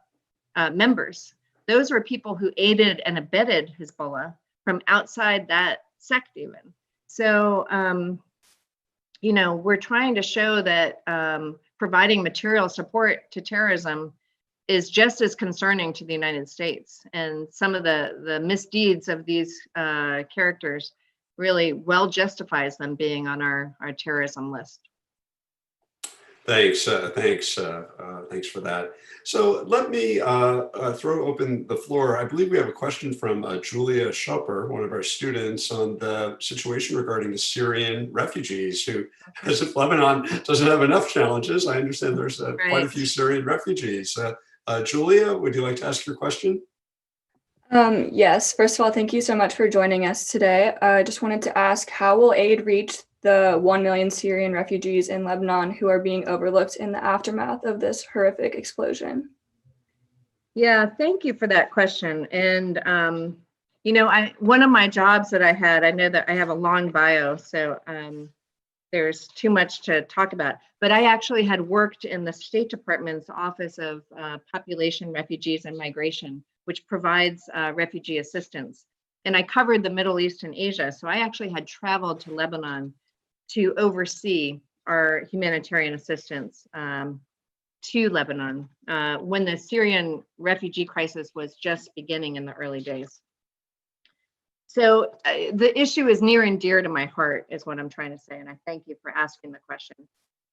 members. Those were people who aided and abetted Hezbollah from outside that sect even. So, we're trying to show that providing material support to terrorism is just as concerning to the United States. And some of the misdeeds of these characters really well justifies them being on our terrorism list. Thanks for that. So let me throw open the floor. I believe we have a question from Julia Schupper, one of our students, on the situation regarding the Syrian refugees who, as if Lebanon doesn't have enough challenges, I understand there's quite a few Syrian refugees. Julia, would you like to ask your question? Yes, first of all, thank you so much for joining us today. I just wanted to ask, how will aid reach the 1 million Syrian refugees in Lebanon who are being overlooked in the aftermath of this horrific explosion? Yeah, thank you for that question. And, one of my jobs that I had, I know that I have a long bio, so there's too much to talk about, but I actually had worked in the State Department's Office of Population, Refugees, and Migration, which provides refugee assistance. And I covered the Middle East and Asia. So I actually had traveled to Lebanon to oversee our humanitarian assistance to Lebanon when the Syrian refugee crisis was just beginning in the early days. So the issue is near and dear to my heart, is what I'm trying to say. And I thank you for asking the question.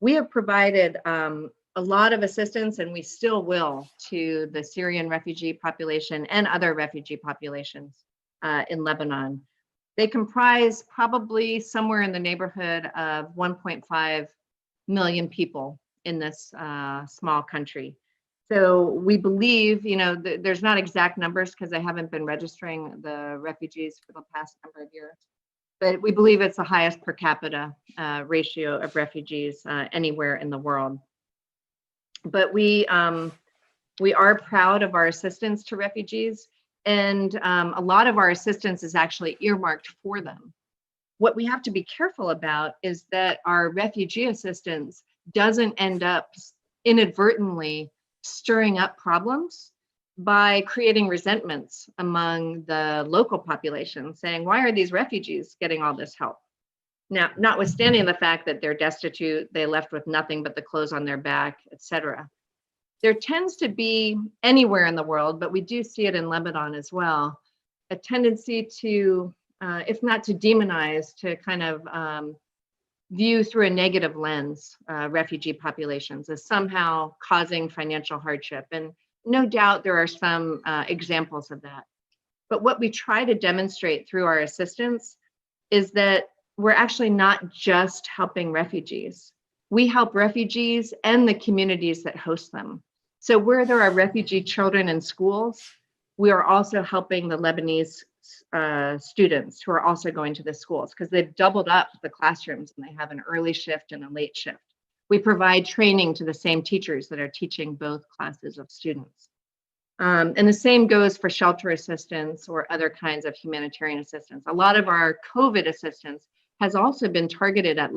We have provided a lot of assistance, and we still will, to the Syrian refugee population and other refugee populations in Lebanon. They comprise probably somewhere in the neighborhood of 1.5 million people in this small country. So we believe, there's not exact numbers because I haven't been registering the refugees for the past number of years, but we believe it's the highest per capita ratio of refugees anywhere in the world. But we are proud of our assistance to refugees. And a lot of our assistance is actually earmarked for them. What we have to be careful about is that our refugee assistance doesn't end up inadvertently stirring up problems by creating resentments among the local population, saying, why are these refugees getting all this help? Now, notwithstanding the fact that they're destitute, they left with nothing but the clothes on their back, etc. There tends to be anywhere in the world, but we do see it in Lebanon as well, a tendency to, if not to demonize, to kind of view through a negative lens refugee populations as somehow causing financial hardship. And no doubt there are some examples of that. But what we try to demonstrate through our assistance is that we're actually not just helping refugees. We help refugees and the communities that host them. So where there are refugee children in schools, we are also helping the Lebanese students who are also going to the schools, because they've doubled up the classrooms and they have an early shift and a late shift. We provide training to the same teachers that are teaching both classes of students. And the same goes for shelter assistance or other kinds of humanitarian assistance. A lot of our COVID assistance has also been targeted at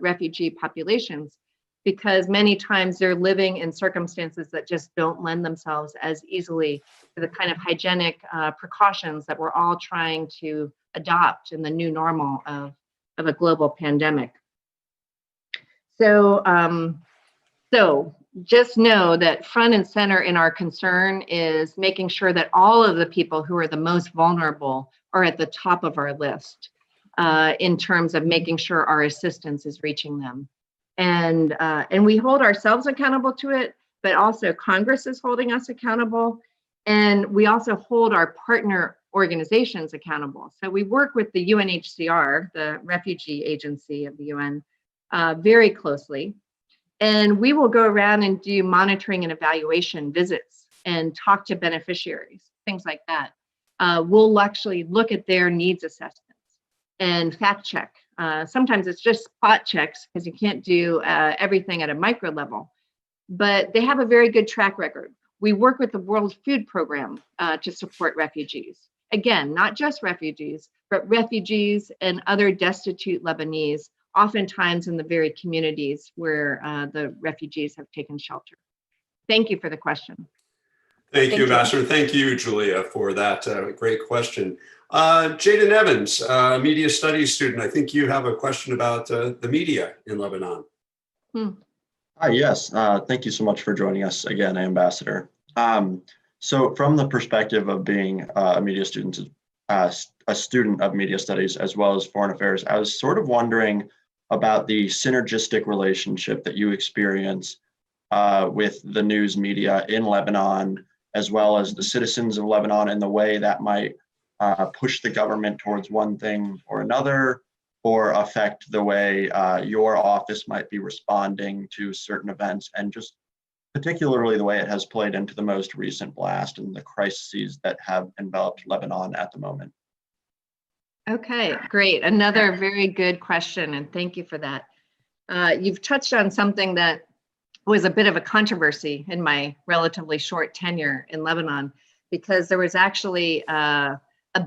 refugee populations, because many times they're living in circumstances that just don't lend themselves as easily to the kind of hygienic precautions that we're all trying to adopt in the new normal of a global pandemic. So, so just know that front and center in our concern is making sure that all of the people who are the most vulnerable are at the top of our list in terms of making sure our assistance is reaching them. And we hold ourselves accountable to it, but also Congress is holding us accountable. And we also hold our partner organizations accountable. So we work with the UNHCR, the refugee agency of the UN, very closely. And we will go around and do monitoring and evaluation visits and talk to beneficiaries, things like that. We'll actually look at their needs assessments and fact check. Sometimes it's just spot checks because you can't do everything at a micro level, but they have a very good track record. We work with the World Food Program to support refugees. Again, not just refugees, but refugees and other destitute Lebanese, oftentimes in the very communities where the refugees have taken shelter. Thank you for the question. Thank you, Ambassador. Thank you, Julia, for that great question. Jaden Evans, media studies student, I think you have a question about the media in Lebanon. Hi, yes. Thank you so much for joining us again, Ambassador. So from the perspective of being a media student, a student of media studies as well as foreign affairs, I was sort of wondering about the synergistic relationship that you experience with the news media in Lebanon, as well as the citizens of Lebanon, and the way that might push the government towards one thing or another, or affect the way your office might be responding to certain events, and just particularly the way it has played into the most recent blast and the crises that have enveloped Lebanon at the moment. Okay, great. Another very good question, and thank you for that. You've touched on something that was a bit of a controversy in my relatively short tenure in Lebanon, because there was actually a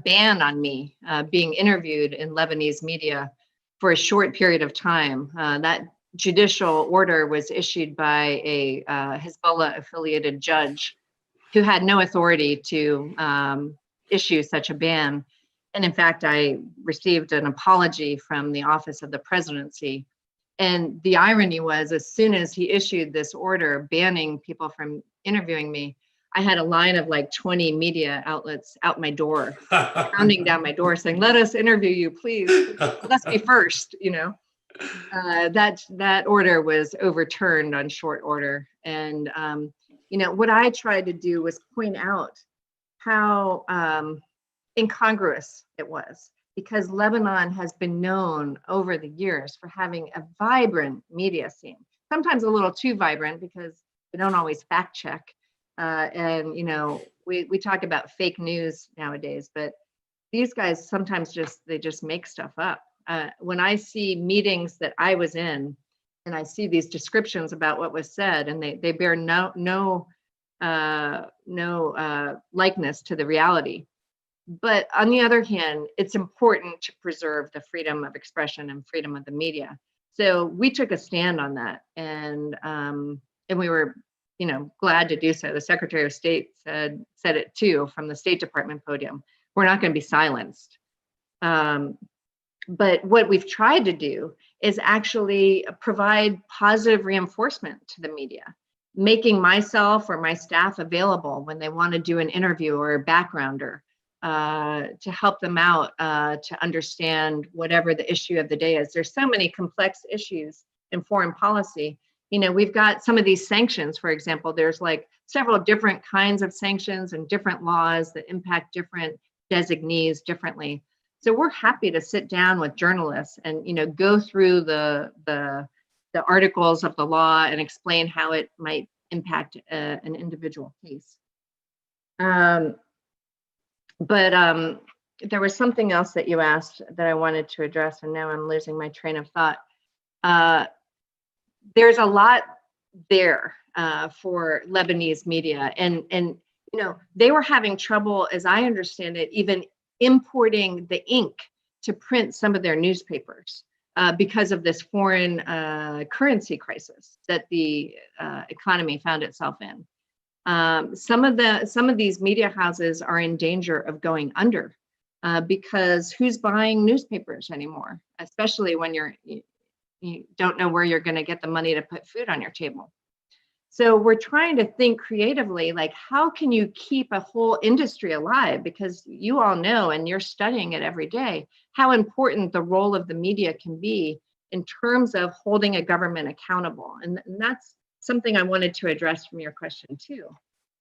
ban on me being interviewed in Lebanese media for a short period of time. That judicial order was issued by a Hezbollah-affiliated judge who had no authority to issue such a ban. And in fact, I received an apology from the Office of the Presidency. And the irony was, as soon as he issued this order banning people from interviewing me, I had a line of like 20 media outlets out my door, pounding down my door saying, "Let us interview you, please. Let's be first," you know. That order was overturned on short order. And, you know, what I tried to do was point out how incongruous it was, because Lebanon has been known over the years for having a vibrant media scene, sometimes a little too vibrant because we don't always fact check. And, you know, we talk about fake news nowadays, but these guys sometimes they just make stuff up. When I see meetings that I was in and I see these descriptions about what was said, and they bear no likeness to the reality. But on the other hand, it's important to preserve the freedom of expression and freedom of the media. So we took a stand on that, and we were, you know, glad to do so. The Secretary of State said it too from the State Department podium. We're not going to be silenced. But what we've tried to do is actually provide positive reinforcement to the media, making myself or my staff available when they want to do an interview or a backgrounder, to help them out, to understand whatever the issue of the day is. There's so many complex issues in foreign policy. You know, we've got some of these sanctions, for example, there's like several different kinds of sanctions and different laws that impact different designees differently. So we're happy to sit down with journalists and, you know, go through the articles of the law and explain how it might impact an individual case. But there was something else that you asked that I wanted to address, and now I'm losing my train of thought. There's a lot there for Lebanese media, and you know, they were having trouble, as I understand it, even importing the ink to print some of their newspapers because of this foreign currency crisis that the economy found itself in. Some of these media houses are in danger of going under because who's buying newspapers anymore, especially when you don't know where you're going to get the money to put food on your table. So we're trying to think creatively, like, how can you keep a whole industry alive? Because you all know, and you're studying it every day, how important the role of the media can be in terms of holding a government accountable. And that's something I wanted to address from your question too.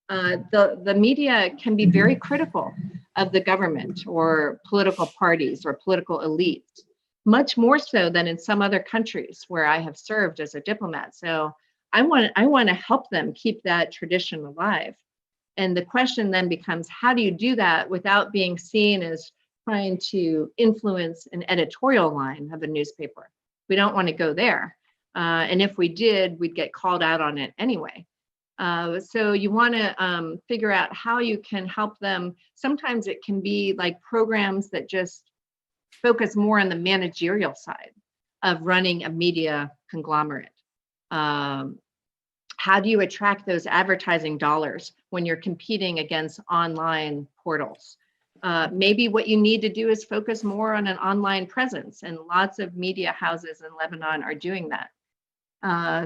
The media can be very critical of the government or political parties or political elites, much more so than in some other countries where I have served as a diplomat. So I want to help them keep that tradition alive. And the question then becomes, how do you do that without being seen as trying to influence an editorial line of a newspaper? We don't want to go there. And if we did, we'd get called out on it anyway. So you want to figure out how you can help them. Sometimes it can be like programs that just focus more on the managerial side of running a media conglomerate. How do you attract those advertising dollars when you're competing against online portals? Maybe what you need to do is focus more on an online presence, and lots of media houses in Lebanon are doing that.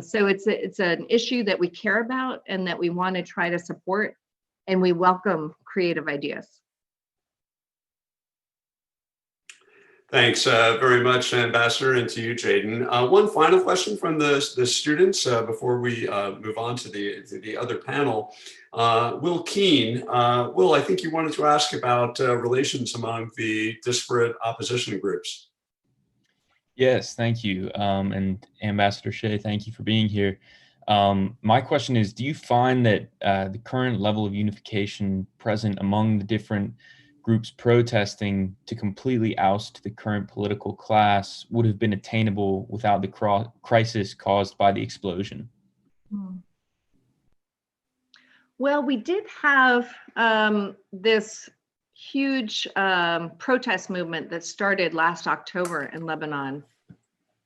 So it's an issue that we care about and that we want to try to support, and we welcome creative ideas. Thanks very much, Ambassador, and to you, Jaden. One final question from the students before we move on to the other panel. Will Keene, Will, I think you wanted to ask about relations among the disparate opposition groups. Yes, thank you. And Ambassador Shea, thank you for being here. My question is, do you find that the current level of unification present among the different groups protesting to completely oust the current political class would have been attainable without the crisis caused by the explosion? Well, we did have this huge protest movement that started last October in Lebanon.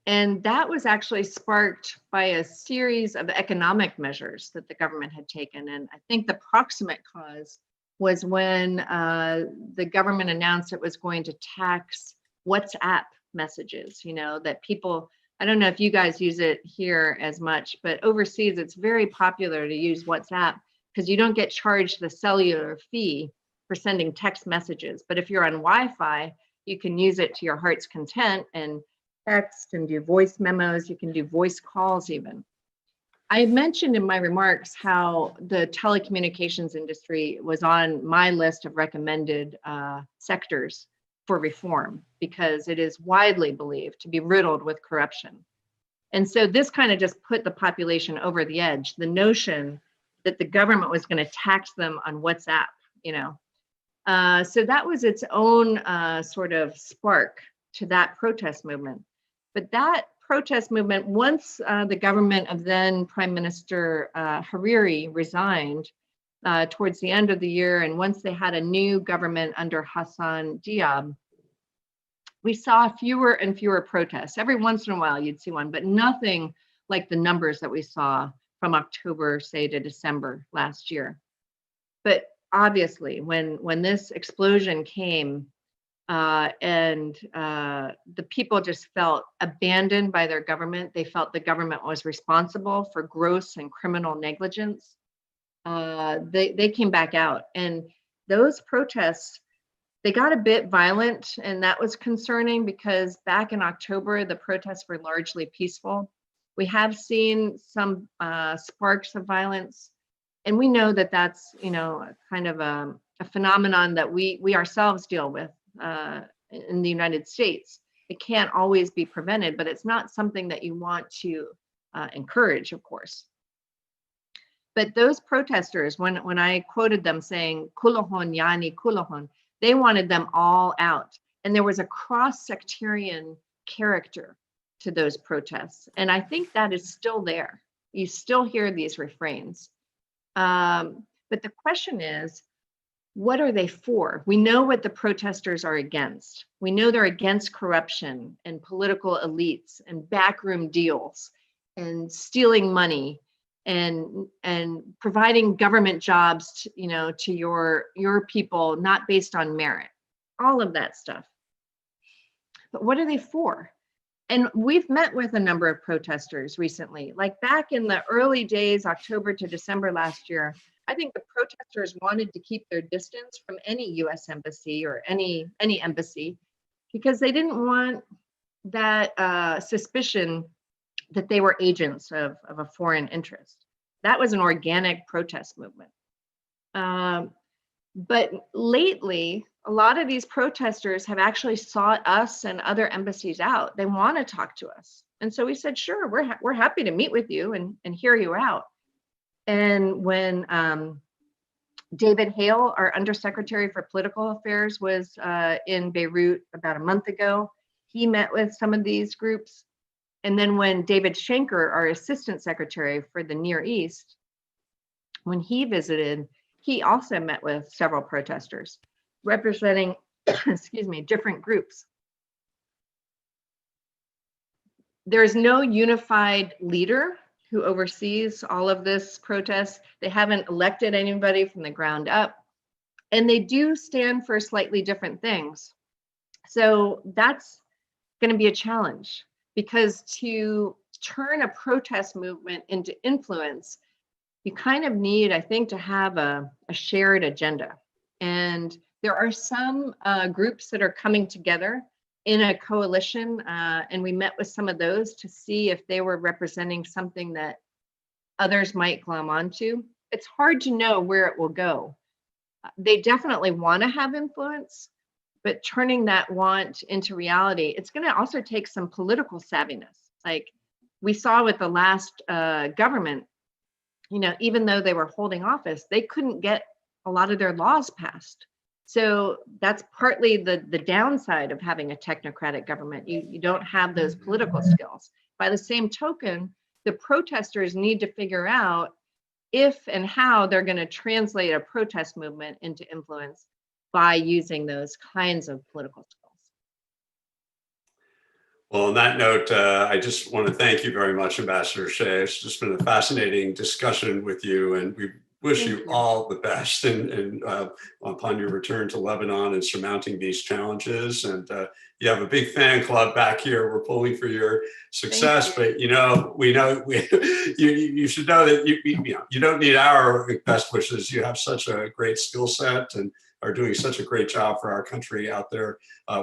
And that was actually sparked by a series of economic measures that the government had taken. And I think the proximate cause was when the government announced it was going to tax WhatsApp messages, you know, that people, I don't know if you guys use it here as much, but overseas it's very popular to use WhatsApp because you don't get charged the cellular fee for sending text messages. But if you're on Wi-Fi, you can use it to your heart's content and text and do voice memos. You can do voice calls even. I mentioned in my remarks how the telecommunications industry was on my list of recommended sectors for reform because it is widely believed to be riddled with corruption. And so this kind of just put the population over the edge, the notion that the government was going to tax them on WhatsApp, you know. So that was its own sort of spark to that protest movement. But that protest movement, once the government of then Prime Minister Hariri resigned towards the end of the year, and once they had a new government under Hassan Diab, we saw fewer and fewer protests. Every once in a while you'd see one, but nothing like the numbers that we saw from October, say, to December last year. But obviously, when this explosion came, The people just felt abandoned by their government. They felt the government was responsible for gross and criminal negligence. They came back out, and those protests, they got a bit violent, and that was concerning because back in October, the protests were largely peaceful. We have seen some sparks of violence, and we know that that's, kind of a phenomenon that we ourselves deal with in the United States. It can't always be prevented, but it's not something that you want to encourage, of course. But those protesters, when I quoted them saying, Kulahon, Yani, Kulahon, they wanted them all out. And there was a cross-sectarian character to those protests. And I think that is still there. You still hear these refrains. But the question is, what are they for? We know what the protesters are against. We know they're against corruption and political elites and backroom deals and stealing money and providing government jobs to your people, not based on merit, all of that stuff. But what are they for? And we've met with a number of protesters recently, like back in the early days, October to December last year. I think the protesters wanted to keep their distance from any US embassy or any embassy because they didn't want that suspicion that they were agents of a foreign interest. That was an organic protest movement. But lately, a lot of these protesters have actually sought us and other embassies out. They want to talk to us. And so we said, sure, we're happy to meet with you and hear you out. And when David Hale, our Undersecretary for Political Affairs, was in Beirut about a month ago, he met with some of these groups. And then when David Schenker, our Assistant Secretary for the Near East, when he visited, he also met with several protesters representing, different groups. There's no unified leader who oversees all of this protest. They haven't elected anybody from the ground up, and they do stand for slightly different things. So that's going to be a challenge, because to turn a protest movement into influence, you kind of need, I think, to have a shared agenda. And there are some groups that are coming together in a coalition, and we met with some of those to see if they were representing something that others might glom onto. It's hard to know where it will go. They definitely want to have influence, but turning that want into reality, it's going to also take some political savviness. Like we saw with the last government, even though they were holding office, they couldn't get a lot of their laws passed. So that's partly the downside of having a technocratic government. You don't have those political skills. By the same token, the protesters need to figure out if and how they're going to translate a protest movement into influence by using those kinds of political skills. Well, on that note, I just want to thank you very much, Ambassador Shea. It's just been a fascinating discussion with you, and we wish you all the best and upon your return to Lebanon and surmounting these challenges. And you have a big fan club back here. We're pulling for your success, but we know you should know that you don't need our best wishes. You have such a great skill set and are doing such a great job for our country out there.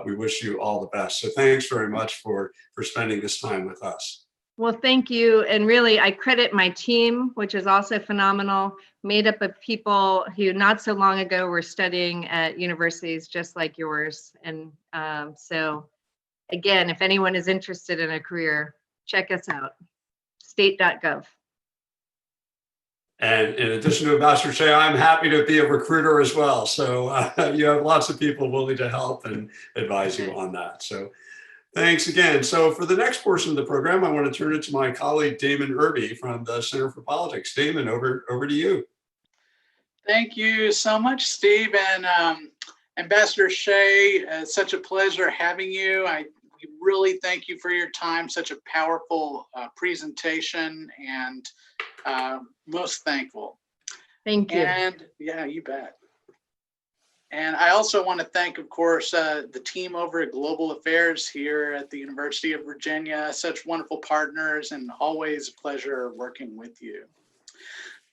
We wish you all the best. So thanks very much for spending this time with us. Well, thank you. And really, I credit my team, which is also phenomenal, made up of people who not so long ago were studying at universities just like yours. And so again, if anyone is interested in a career, check us out, state.gov. And in addition to Ambassador Shea, I'm happy to be a recruiter as well. So you have lots of people willing to help and advise you on that. So thanks again. So for the next portion of the program, I want to turn it to my colleague, Damon Irby from the Center for Politics. Damon, over to you. Thank you so much, Steve. And Ambassador Shea, it's such a pleasure having you. We really thank you for your time, such a powerful presentation, and most thankful. Thank you. And yeah, you bet. And I also want to thank, of course, the team over at Global Affairs here at the University of Virginia, such wonderful partners, and always a pleasure working with you.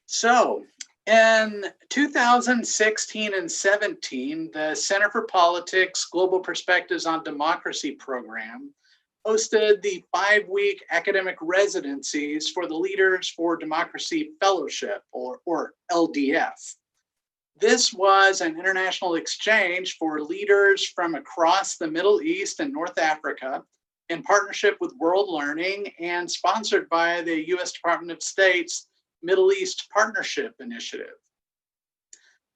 So in 2016 and 17, the Center for Politics Global Perspectives on Democracy program hosted the 5-week academic residencies for the Leaders for Democracy Fellowship, or LDF. This was an international exchange for leaders from across the Middle East and North Africa in partnership with World Learning and sponsored by the U.S. Department of State's Middle East Partnership Initiative.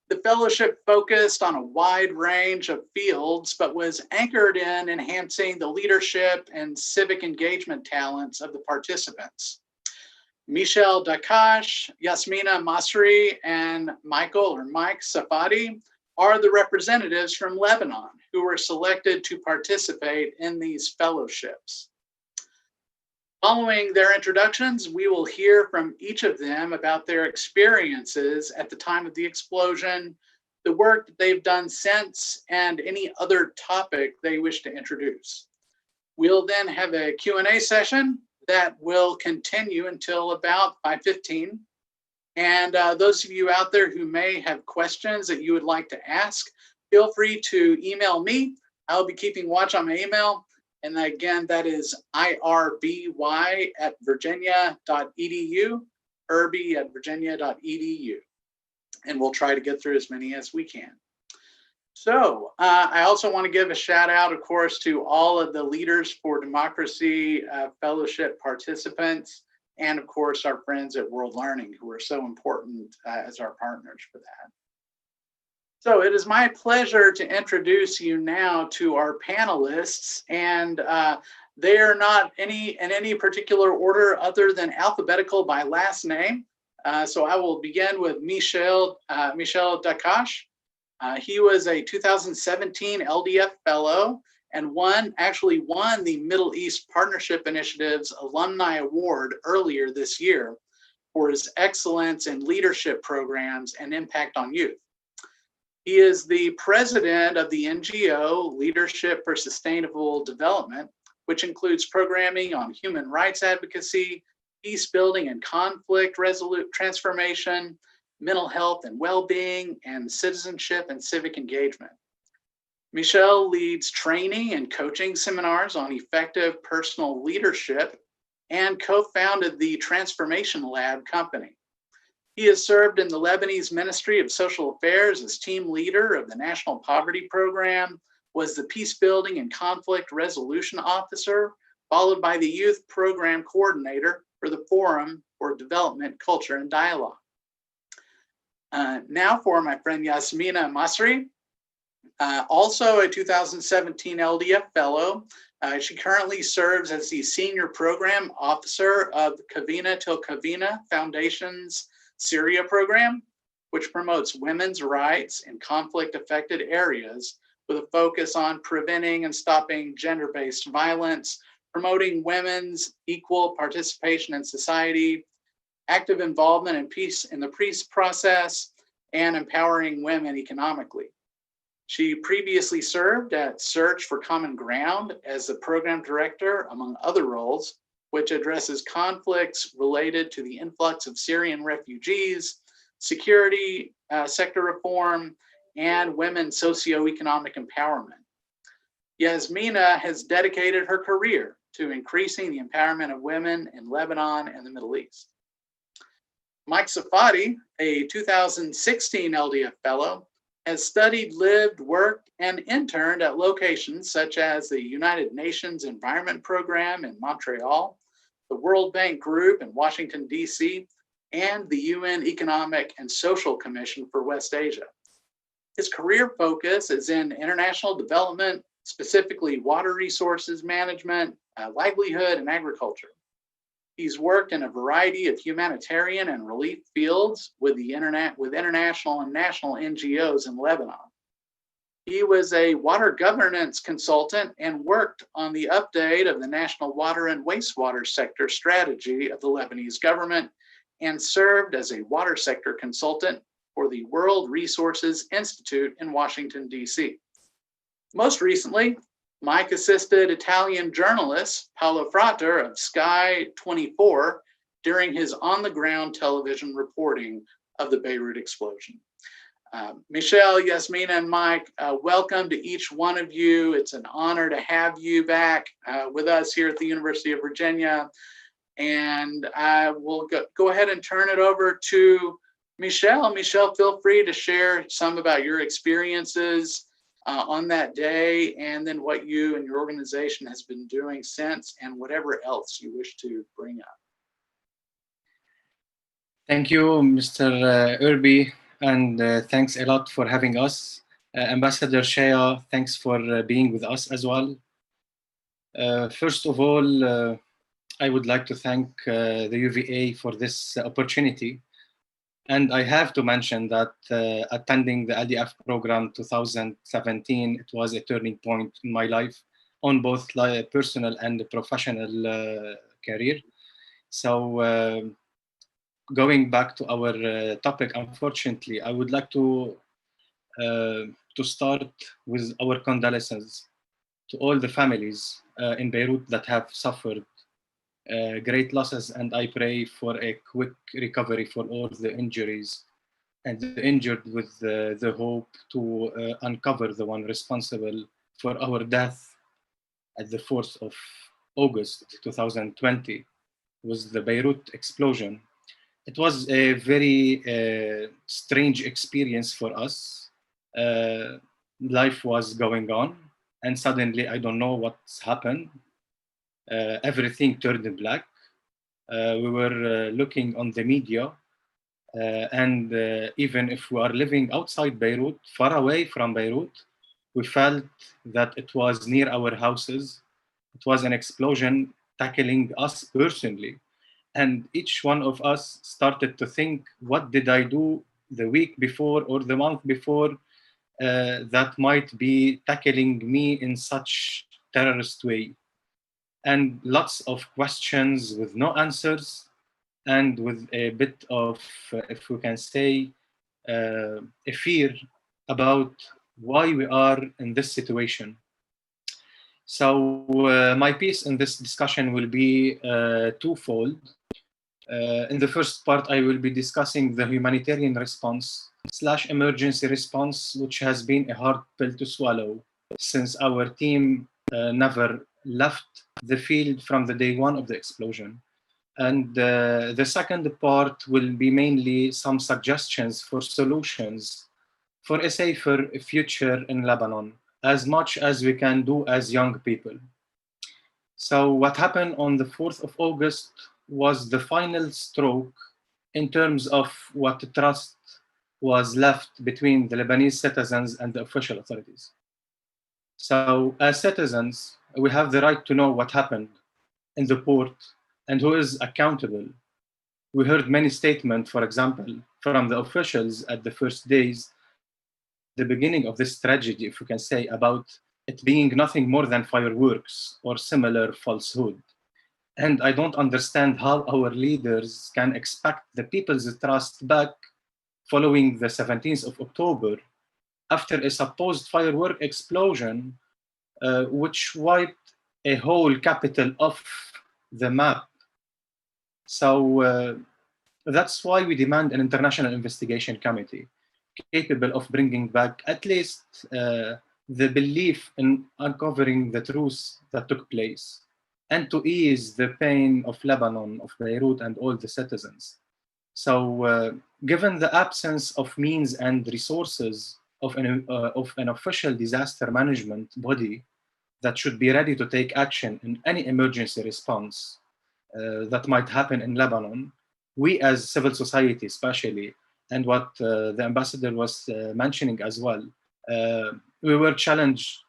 The fellowship focused on a wide range of fields, but was anchored in enhancing the leadership and civic engagement talents of the participants. Michel Dakash, Yasmina Masri, and Mike Safadi are the representatives from Lebanon who were selected to participate in these fellowships. Following their introductions, we will hear from each of them about their experiences at the time of the explosion, the work that they've done since, and any other topic they wish to introduce. We'll then have a Q&A session that will continue until about 5:15. And those of you out there who may have questions that you would like to ask, feel free to email me. I'll be keeping watch on my email. And again, that is irby@virginia.edu, irby@virginia.edu. And we'll try to get through as many as we can. So I also want to give a shout out, of course, to all of the Leaders for Democracy Fellowship participants, and of course, our friends at World Learning, who are so important as our partners for that. So it is my pleasure to introduce you now to our panelists, and they are not in any particular order other than alphabetical by last name. So I will begin with Michel Dakash. He was a 2017 LDF Fellow and actually won the Middle East Partnership Initiative's Alumni Award earlier this year for his excellence in leadership programs and impact on youth. He is the president of the NGO Leadership for Sustainable Development, which includes programming on human rights advocacy, peace building and conflict transformation, mental health and well-being, and citizenship and civic engagement. Michel leads training and coaching seminars on effective personal leadership and co-founded the Transformation Lab company. He has served in the Lebanese Ministry of Social Affairs as team leader of the National Poverty Program, was the Peace Building and Conflict Resolution Officer, followed by the Youth Program Coordinator for the Forum for Development, Culture, and Dialogue. Now for my friend Yasmina Masri, also a 2017 LDF Fellow. She currently serves as the Senior Program Officer of Kavina Till Kavina Foundation's Syria program, which promotes women's rights in conflict-affected areas with a focus on preventing and stopping gender-based violence, promoting women's equal participation in society, active involvement in the peace process, and empowering women economically. She previously served at Search for Common Ground as the program director, among other roles, which addresses conflicts related to the influx of Syrian refugees, security sector reform, and women's socioeconomic empowerment. Yasmina has dedicated her career to increasing the empowerment of women in Lebanon and the Middle East. Mike Safadi, a 2016 LDF Fellow, has studied, lived, worked, and interned at locations such as the United Nations Environment Program in Montreal, the World Bank Group in Washington, D.C., and the UN Economic and Social Commission for West Asia. His career focus is in international development, specifically water resources management, livelihood, and agriculture. He's worked in a variety of humanitarian and relief fields with international and national NGOs in Lebanon. He was a water governance consultant and worked on the update of the national water and wastewater sector strategy of the Lebanese government, and served as a water sector consultant for the World Resources Institute in Washington, D.C. Most recently, Mike assisted Italian journalist Paolo Frater of Sky 24 during his on-the-ground television reporting of the Beirut explosion. Michelle, Yasmina, and Mike, welcome to each one of you. It's an honor to have you back with us here at the University of Virginia. And I will go ahead and turn it over to Michelle. Michelle, feel free to share some about your experiences on that day, and then what you and your organization has been doing since, and whatever else you wish to bring up. Thank you, Mr. Irby, and thanks a lot for having us. Ambassador Shea, thanks for being with us as well. First of all, I would like to thank the UVA for this opportunity. And I have to mention that attending the LDF program 2017, it was a turning point in my life on both personal and professional career. So going back to our topic, unfortunately, I would like to start with our condolences to all the families in Beirut that have suffered great losses, and I pray for a quick recovery for all the injuries and the injured, with the hope to uncover the one responsible for our death at the 4th of August 2020 was the Beirut explosion. It was a very strange experience for us. Life was going on, and suddenly, I don't know what's happened. Everything turned black. We were looking on the media, and even if we are living outside Beirut, far away from Beirut, we felt that it was near our houses. It was an explosion tackling us personally. And each one of us started to think, what did I do the week before or the month before that might be tackling me in such terrorist way? And lots of questions with no answers, and with a bit of, if we can say, a fear about why we are in this situation. So my piece in this discussion will be twofold. In the first part, I will be discussing the humanitarian response / emergency response, which has been a hard pill to swallow since our team never left the field from the day one of the explosion. And the second part will be mainly some suggestions for solutions for a safer future in Lebanon, as much as we can do as young people. So what happened on the 4th of August was the final stroke in terms of what trust was left between the Lebanese citizens and the official authorities. So as citizens, we have the right to know what happened in the port and who is accountable. We heard many statements, for example, from the officials at the first days, the beginning of this tragedy, if we can say, about it being nothing more than fireworks or similar falsehood. And I don't understand how our leaders can expect the people's trust back following the 17th of October after a supposed firework explosion, which wiped a whole capital off the map. So that's why we demand an international investigation committee capable of bringing back at least the belief in uncovering the truth that took place, and to ease the pain of Lebanon, of Beirut, and all the citizens. So given the absence of means and resources of an official disaster management body that should be ready to take action in any emergency response that might happen in Lebanon, we as civil society especially, and what the ambassador was mentioning as well, we were challenged,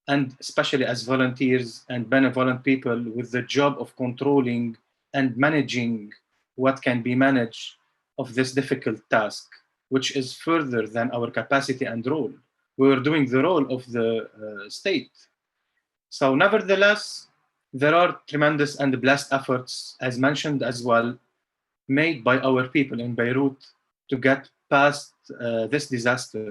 and especially as volunteers and benevolent people, with the job of controlling and managing what can be managed of this difficult task, which is further than our capacity and role. We were doing the role of the state. So nevertheless, there are tremendous and blessed efforts, as mentioned as well, made by our people in Beirut to get past this disaster.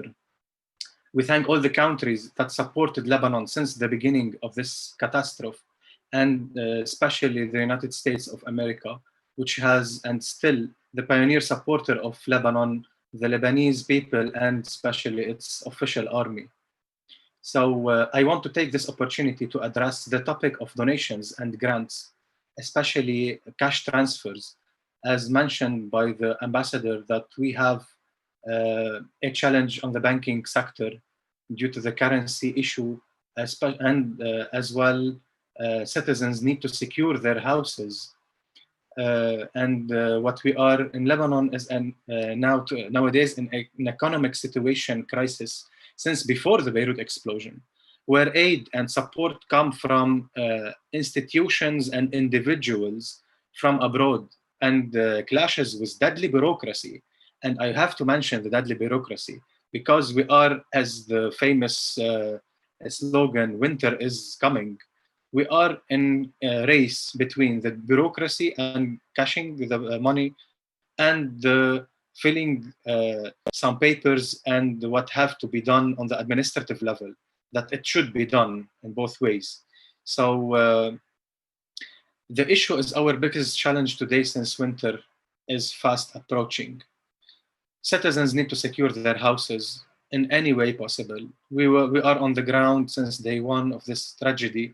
We thank all the countries that supported Lebanon since the beginning of this catastrophe, and especially the United States of America, which has and still the pioneer supporter of Lebanon, the Lebanese people, and especially its official army. So I want to take this opportunity to address the topic of donations and grants, especially cash transfers. As mentioned by the ambassador, that we have a challenge on the banking sector due to the currency issue, and as well, citizens need to secure their houses. What we are in Lebanon is nowadays in an economic situation crisis since before the Beirut explosion, where aid and support come from institutions and individuals from abroad, and clashes with deadly bureaucracy. And I have to mention the deadly bureaucracy because we are, as the famous slogan, winter is coming. We are in a race between the bureaucracy and cashing the money and filling some papers and what have to be done on the administrative level, that it should be done in both ways. So the issue is our biggest challenge today, since winter is fast approaching. Citizens need to secure their houses in any way possible. We are on the ground since day one of this tragedy,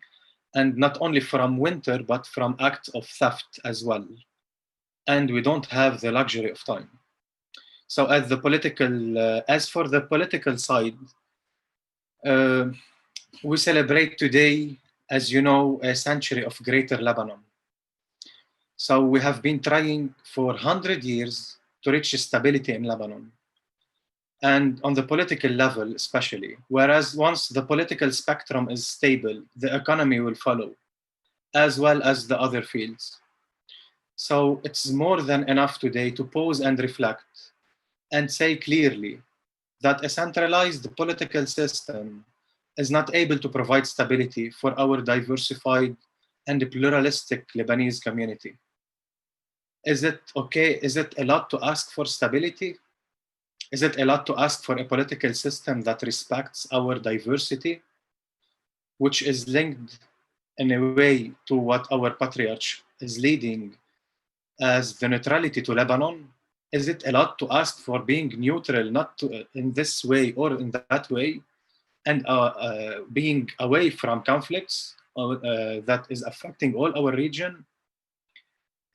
and not only from winter, but from acts of theft as well. And we don't have the luxury of time. So as for the political side, we celebrate today, as you know, a century of Greater Lebanon. So we have been trying for 100 years to reach stability in Lebanon, and on the political level especially, whereas once the political spectrum is stable, the economy will follow, as well as the other fields. So it's more than enough today to pause and reflect and say clearly that a centralized political system is not able to provide stability for our diversified and pluralistic Lebanese community. Is it okay? Is it a lot to ask for stability? Is it a lot to ask for a political system that respects our diversity, which is linked in a way to what our patriarch is leading as the neutrality to Lebanon? Is it a lot to ask for being neutral, not in this way or in that way, and being away from conflicts that is affecting all our region?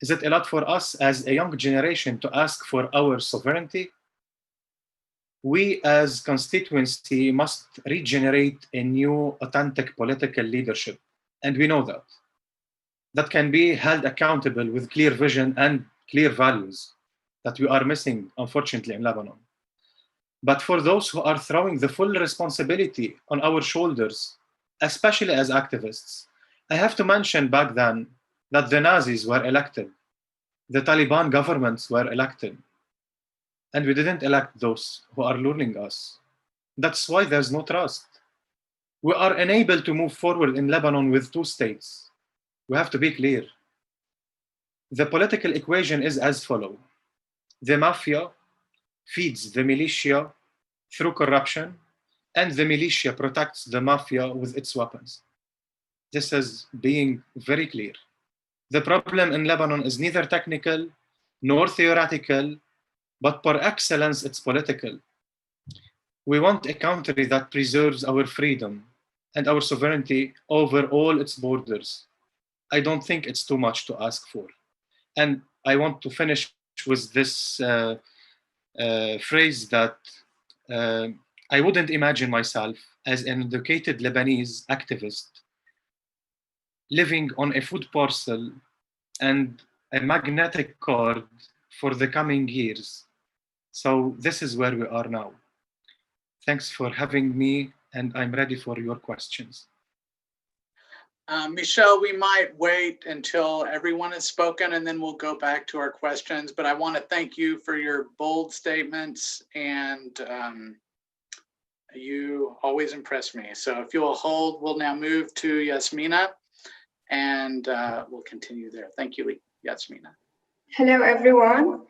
Is it a lot for us as a young generation to ask for our sovereignty? We as constituency must regenerate a new authentic political leadership, and we know that. That can be held accountable with clear vision and clear values that we are missing, unfortunately, in Lebanon. But for those who are throwing the full responsibility on our shoulders, especially as activists, I have to mention back then that the Nazis were elected, the Taliban governments were elected, and we didn't elect those who are luring us. That's why there's no trust. We are unable to move forward in Lebanon with two states. We have to be clear. The political equation is as follows. The mafia feeds the militia through corruption, and the militia protects the mafia with its weapons. This is being very clear. The problem in Lebanon is neither technical nor theoretical, but par excellence, it's political. We want a country that preserves our freedom and our sovereignty over all its borders. I don't think it's too much to ask for. And I want to finish with this phrase that I wouldn't imagine myself as an educated Lebanese activist living on a food parcel and a magnetic card for the coming years. So this is where we are now. Thanks for having me, and I'm ready for your questions. Michelle, we might wait until everyone has spoken and then we'll go back to our questions, but I want to thank you for your bold statements, and you always impress me. So if you'll hold, we'll now move to Yasmina, and we'll continue there. Thank you, Yasmina. Hello, everyone.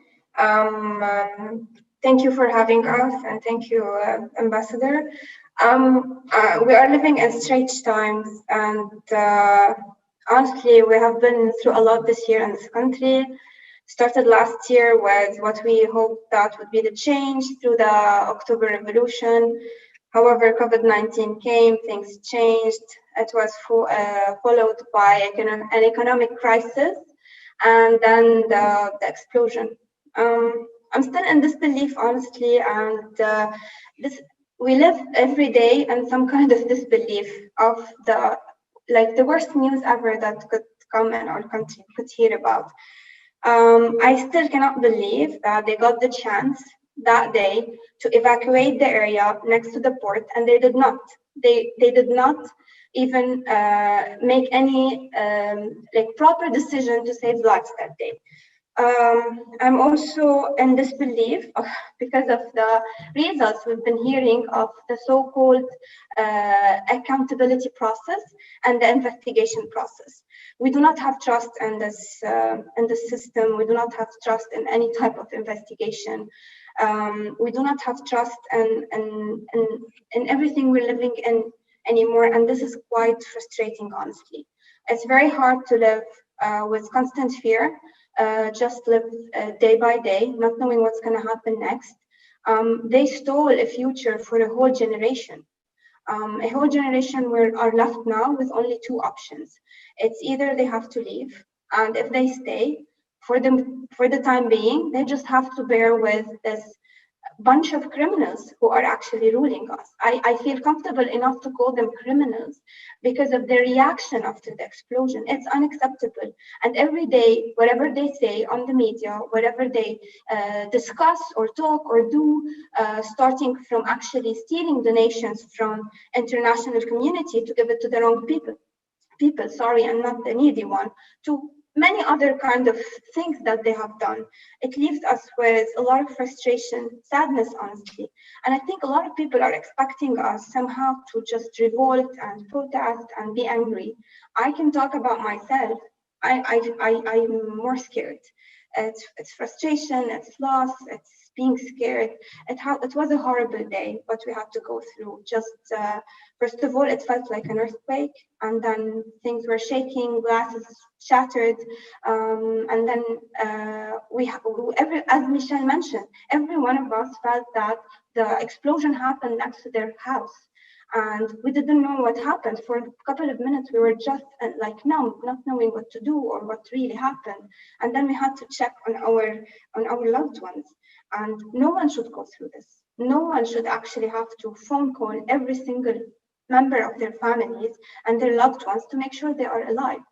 Thank you for having us, and thank you, Ambassador. We are living in strange times, and honestly, we have been through a lot this year in this country. Started last year with what we hoped that would be the change through the October Revolution. However, COVID-19 came, things changed. It was followed by an economic crisis, and then the explosion. I'm still in disbelief, honestly, and we live every day in some kind of disbelief of the worst news ever that could come in our country, could hear about. I still cannot believe that they got the chance that day to evacuate the area next to the port, and they did not. They did not even make any proper decision to save lives that day. I'm also in disbelief because of the results we've been hearing of the so-called accountability process and the investigation process. We do not have trust in this system. We do not have trust in any type of investigation. We do not have trust in everything we're living in anymore, and this is quite frustrating, honestly. It's very hard to live with constant fear. Just live day by day, not knowing what's going to happen next. They stole a future for a whole generation. A whole generation are left now with only two options. It's either they have to leave, and if they stay, for the time being, they just have to bear with this bunch of criminals who are actually ruling us. I feel comfortable enough to call them criminals because of their reaction after the explosion. It's unacceptable. And every day, whatever they say on the media, whatever they discuss or talk or do, starting from actually stealing donations from international community to give it to the wrong people, and not the needy one, to many other kind of things that they have done. It leaves us with a lot of frustration, sadness, honestly. And I think a lot of people are expecting us somehow to just revolt and protest and be angry. I can talk about myself. I'm more scared. It's frustration, it's loss, it's being scared. It was a horrible day, what we had to go through. Just first of all, it felt like an earthquake, and then things were shaking, glasses shattered, and then as Michelle mentioned, every one of us felt that the explosion happened next to their house. And we didn't know what happened. For a couple of minutes, we were just numb, not knowing what to do or what really happened. And then we had to check on our loved ones. And no one should go through this. No one should actually have to phone call every single member of their families and their loved ones to make sure they are alive.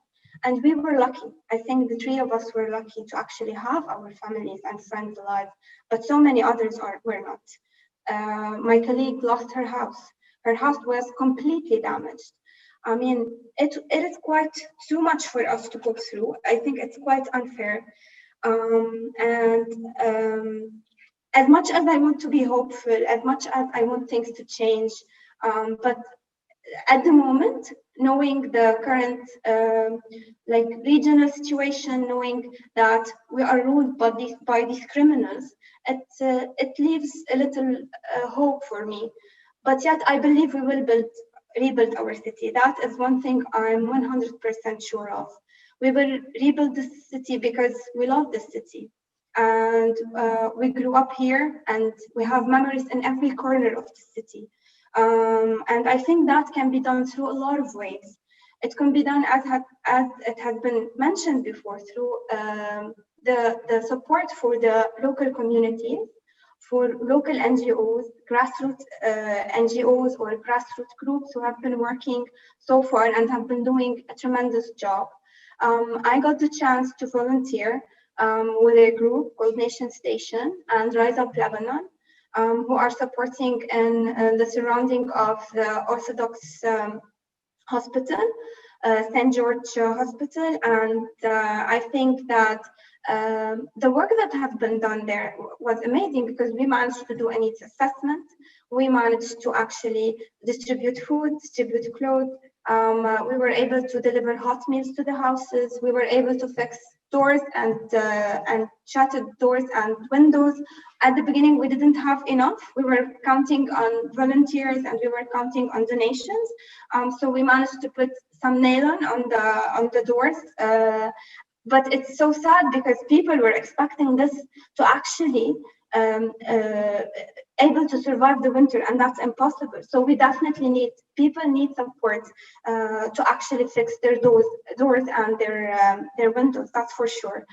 And we were lucky. I think the three of us were lucky to actually have our families and friends alive, but so many others were not. My colleague lost her house. Her house was completely damaged. I mean, it is quite too much for us to go through. I think it's quite unfair. As much as I want to be hopeful, as much as I want things to change, but at the moment, knowing the current regional situation, knowing that we are ruled by these criminals, it leaves a little hope for me. But yet, I believe we will rebuild our city. That is one thing I'm 100% sure of. We will rebuild this city because we love this city. And we grew up here, and we have memories in every corner of the city. And I think that can be done through a lot of ways. It can be done, as it has been mentioned before, through the support for the local communities, for local NGOs, grassroots NGOs or grassroots groups who have been working so far and have been doing a tremendous job. I got the chance to volunteer with a group called Nation Station and Rise Up Lebanon, who are supporting in the surrounding of the Orthodox hospital, St. George Hospital. And I think that the work that has been done there was amazing because we managed to do a needs assessment. We managed to actually distribute food, distribute clothes. We were able to deliver hot meals to the houses. We were able to fix doors and shattered doors and windows. At the beginning, we didn't have enough. We were counting on volunteers and we were counting on donations. So we managed to put some nylon on the doors. But it's so sad because people were expecting this to actually able to survive the winter, and that's impossible. So we definitely people need support to actually fix their doors and their windows. That's for sure.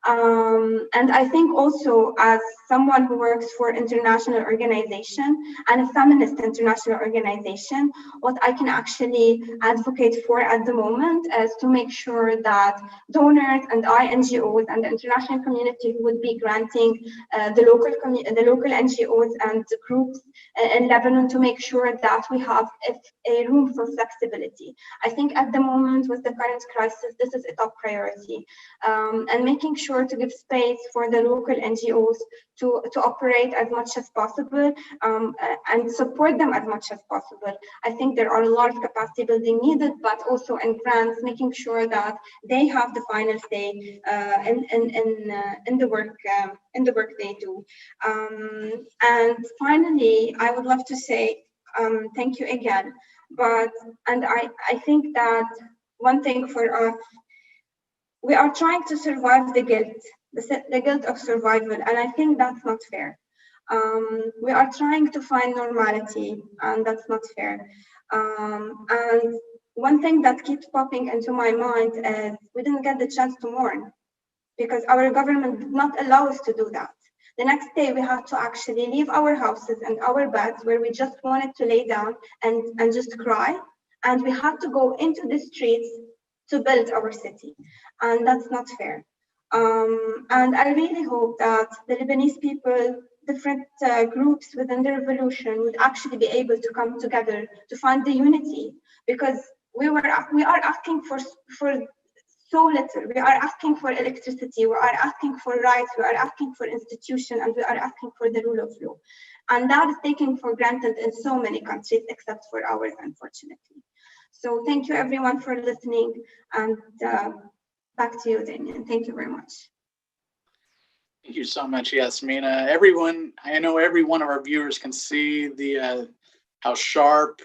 And I think also, as someone who works for international organization and a feminist international organization, what I can actually advocate for at the moment is to make sure that donors and NGOs and the international community would be granting the local NGOs and the groups in Lebanon to make sure that we have a room for flexibility. I think at the moment with the current crisis, this is a top priority, and making sure to give space for the local NGOs to operate as much as possible, and support them as much as possible. I think there are a lot of capacity building needed, but also in grants, making sure that they have the final say in the work they do. And finally, I would love to say thank you again. I think that one thing for us, we are trying to survive the guilt of survival, and I think that's not fair. We are trying to find normality, and that's not fair. And one thing that keeps popping into my mind is we didn't get the chance to mourn because our government did not allow us to do that. The next day, we had to actually leave our houses and our beds where we just wanted to lay down and just cry. And we had to go into the streets to build our city. And that's not fair. And I really hope that the Lebanese people, different groups within the revolution would actually be able to come together to find the unity, because we are asking for so little. We are asking for electricity, we are asking for rights, we are asking for institution, and we are asking for the rule of law. And that is taken for granted in so many countries, except for ours, unfortunately. So thank you everyone for listening, and back to you, Damien. Thank you very much. Thank you so much, Yasmina. Everyone, I know every one of our viewers can see the how sharp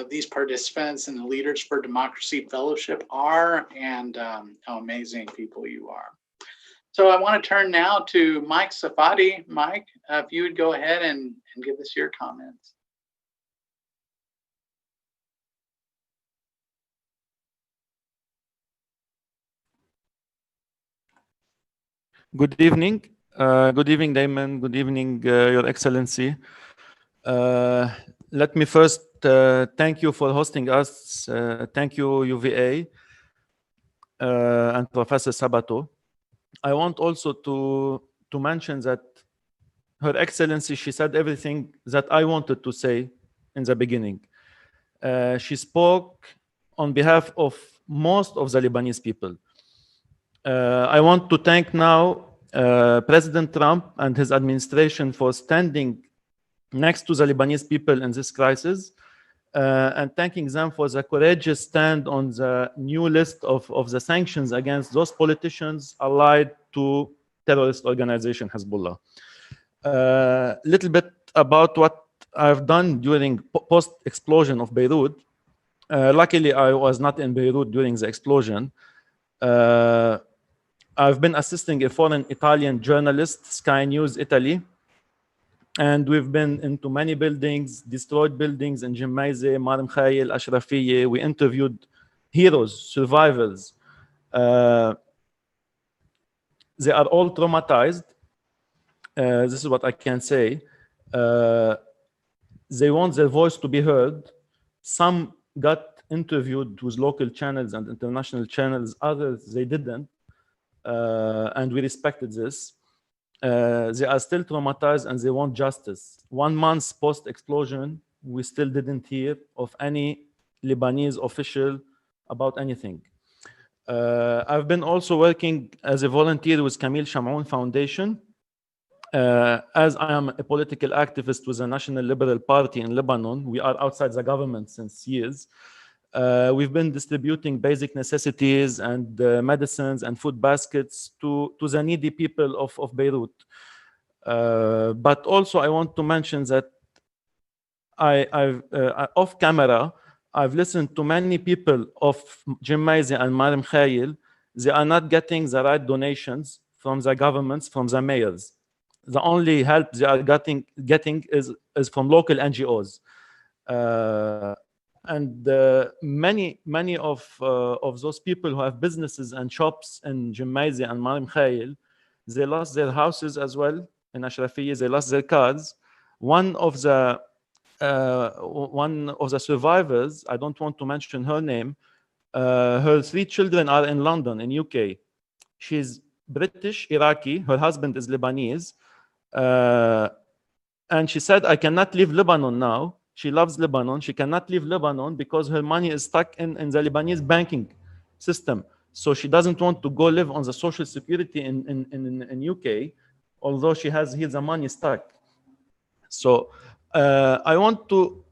these participants in the Leaders for Democracy Fellowship are, and how amazing people you are. So I want to turn now to Mike Safadi. Mike, if you would go ahead and give us your comments. Good evening. Good evening, Damon. Good evening, Your Excellency. Let me first thank you for hosting us. Thank you, UVA and Professor Sabato. I want also to mention that Her Excellency, she said everything that I wanted to say in the beginning. She spoke on behalf of most of the Lebanese people. I want to thank now President Trump and his administration for standing next to the Lebanese people in this crisis, and thanking them for the courageous stand on the new list of the sanctions against those politicians allied to terrorist organization Hezbollah. Little bit about what I've done during post-explosion of Beirut. Luckily, I was not in Beirut during the explosion. I've been assisting a foreign Italian journalist, Sky News Italy, and we've been into many buildings, destroyed buildings in Jemmaise, Mar Mikhail, Ashrafiyeh. We interviewed heroes, survivors. They are all traumatized. This is what I can say. They want their voice to be heard. Some got interviewed with local channels and international channels, others they didn't. And we respected this. They are still traumatized and they want justice. 1 month post-explosion, we still didn't hear of any Lebanese official about anything. I've been also working as a volunteer with Camille Chamoun Foundation. As I am a political activist with the National Liberal Party in Lebanon, we are outside the government since years. We've been distributing basic necessities and medicines and food baskets to the needy people of Beirut. But also I want to mention that I've off camera, I've listened to many people of Jemmaisi and Marim Khail. They are not getting the right donations from the governments, from the mayors. The only help they are getting is from local NGOs. And many of those people who have businesses and shops in Jemmaisi and Marim Khail, they lost their houses as well in Ashrafiyya. They lost their cars. One of the survivors, I don't want to mention her name, her 3 children are in London, in UK. She's British, Iraqi, her husband is Lebanese. And she said, I cannot leave Lebanon now. She loves Lebanon. She cannot leave Lebanon because her money is stuck in the Lebanese banking system. So she doesn't want to go live on the social security in UK, although she has here the money stuck. So I want to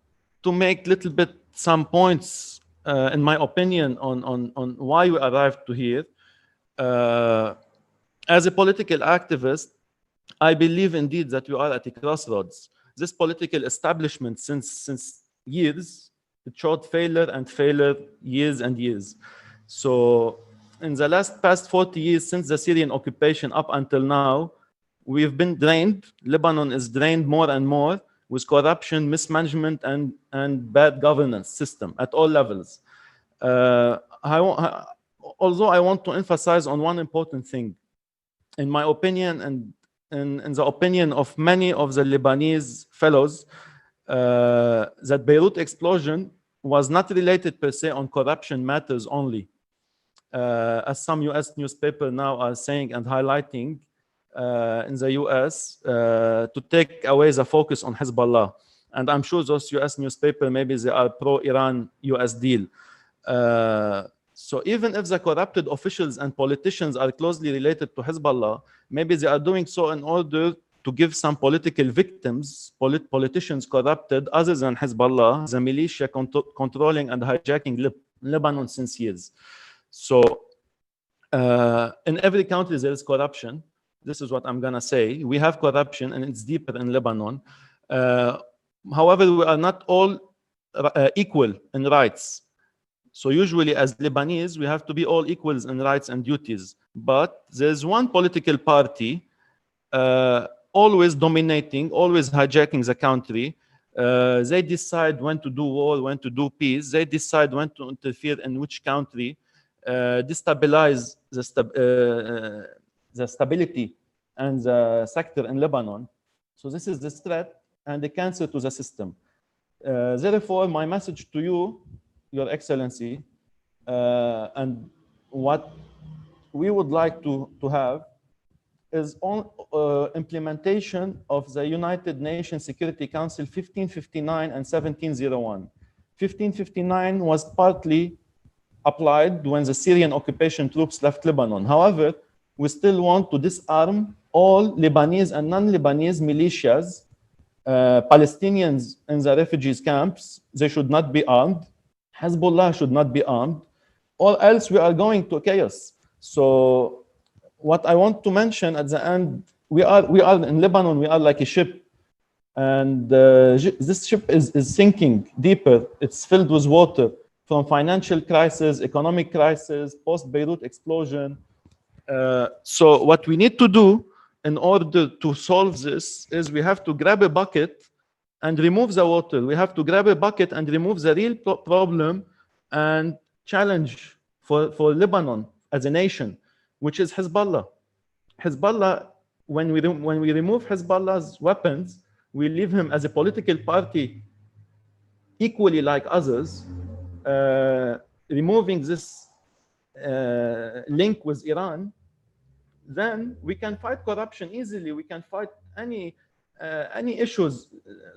make little bit some points, in my opinion, on why we arrived to here. As a political activist, I believe indeed that we are at a crossroads. This political establishment since years, it showed failure and failure years and years. So in the past 40 years since the Syrian occupation up until now, we've been drained. Lebanon is drained more and more with corruption, mismanagement, and bad governance system at all levels. Although I want to emphasize on one important thing, in my opinion, and in the opinion of many of the Lebanese fellows, that Beirut explosion was not related per se on corruption matters only. As some US newspaper now are saying and highlighting in the US to take away the focus on Hezbollah. And I'm sure those US newspaper, maybe they are pro-Iran US deal. So even if the corrupted officials and politicians are closely related to Hezbollah, maybe they are doing so in order to give some political victims, politicians corrupted other than Hezbollah, the militia controlling and hijacking Lebanon since years. So in every country there is corruption. This is what I'm gonna say. We have corruption and it's deeper in Lebanon. However, we are not all equal in rights. So usually as Lebanese, we have to be all equals in rights and duties. But there's one political party always dominating, always hijacking the country. They decide when to do war, when to do peace. They decide when to interfere in which country, destabilize the stability and the sector in Lebanon. So this is the threat and the cancer to the system. Therefore, my message to you, Your Excellency, and what we would like to have is on implementation of the United Nations Security Council 1559 and 1701. 1559 was partly applied when the Syrian occupation troops left Lebanon. However, we still want to disarm all Lebanese and non-Lebanese militias, Palestinians in the refugees camps. They should not be armed. Hezbollah should not be armed, or else we are going to chaos. So what I want to mention at the end, we are in Lebanon, we are like a ship, and this ship is sinking deeper. It's filled with water from financial crisis, economic crisis, post-Beirut explosion. So what we need to do in order to solve this is we have to grab a bucket and remove the water. We have to grab a bucket and remove the real problem and challenge for Lebanon as a nation, which is Hezbollah. Hezbollah, when we remove Hezbollah's weapons, we leave him as a political party equally like others, removing this link with Iran, then we can fight corruption easily. We can fight any issues.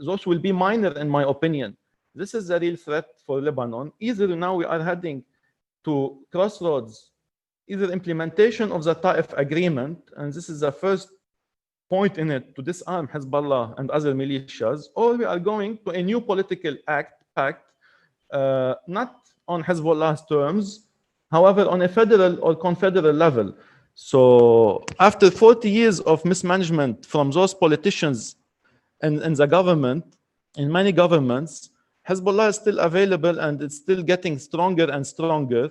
Those will be minor, in my opinion. This is the real threat for Lebanon. Either now we are heading to crossroads, either implementation of the Taif agreement, and this is the first point in it to disarm Hezbollah and other militias, or we are going to a new political pact, not on Hezbollah's terms, however, on a federal or confederal level. So after 40 years of mismanagement from those politicians in the government, in many governments, Hezbollah is still available and it's still getting stronger and stronger.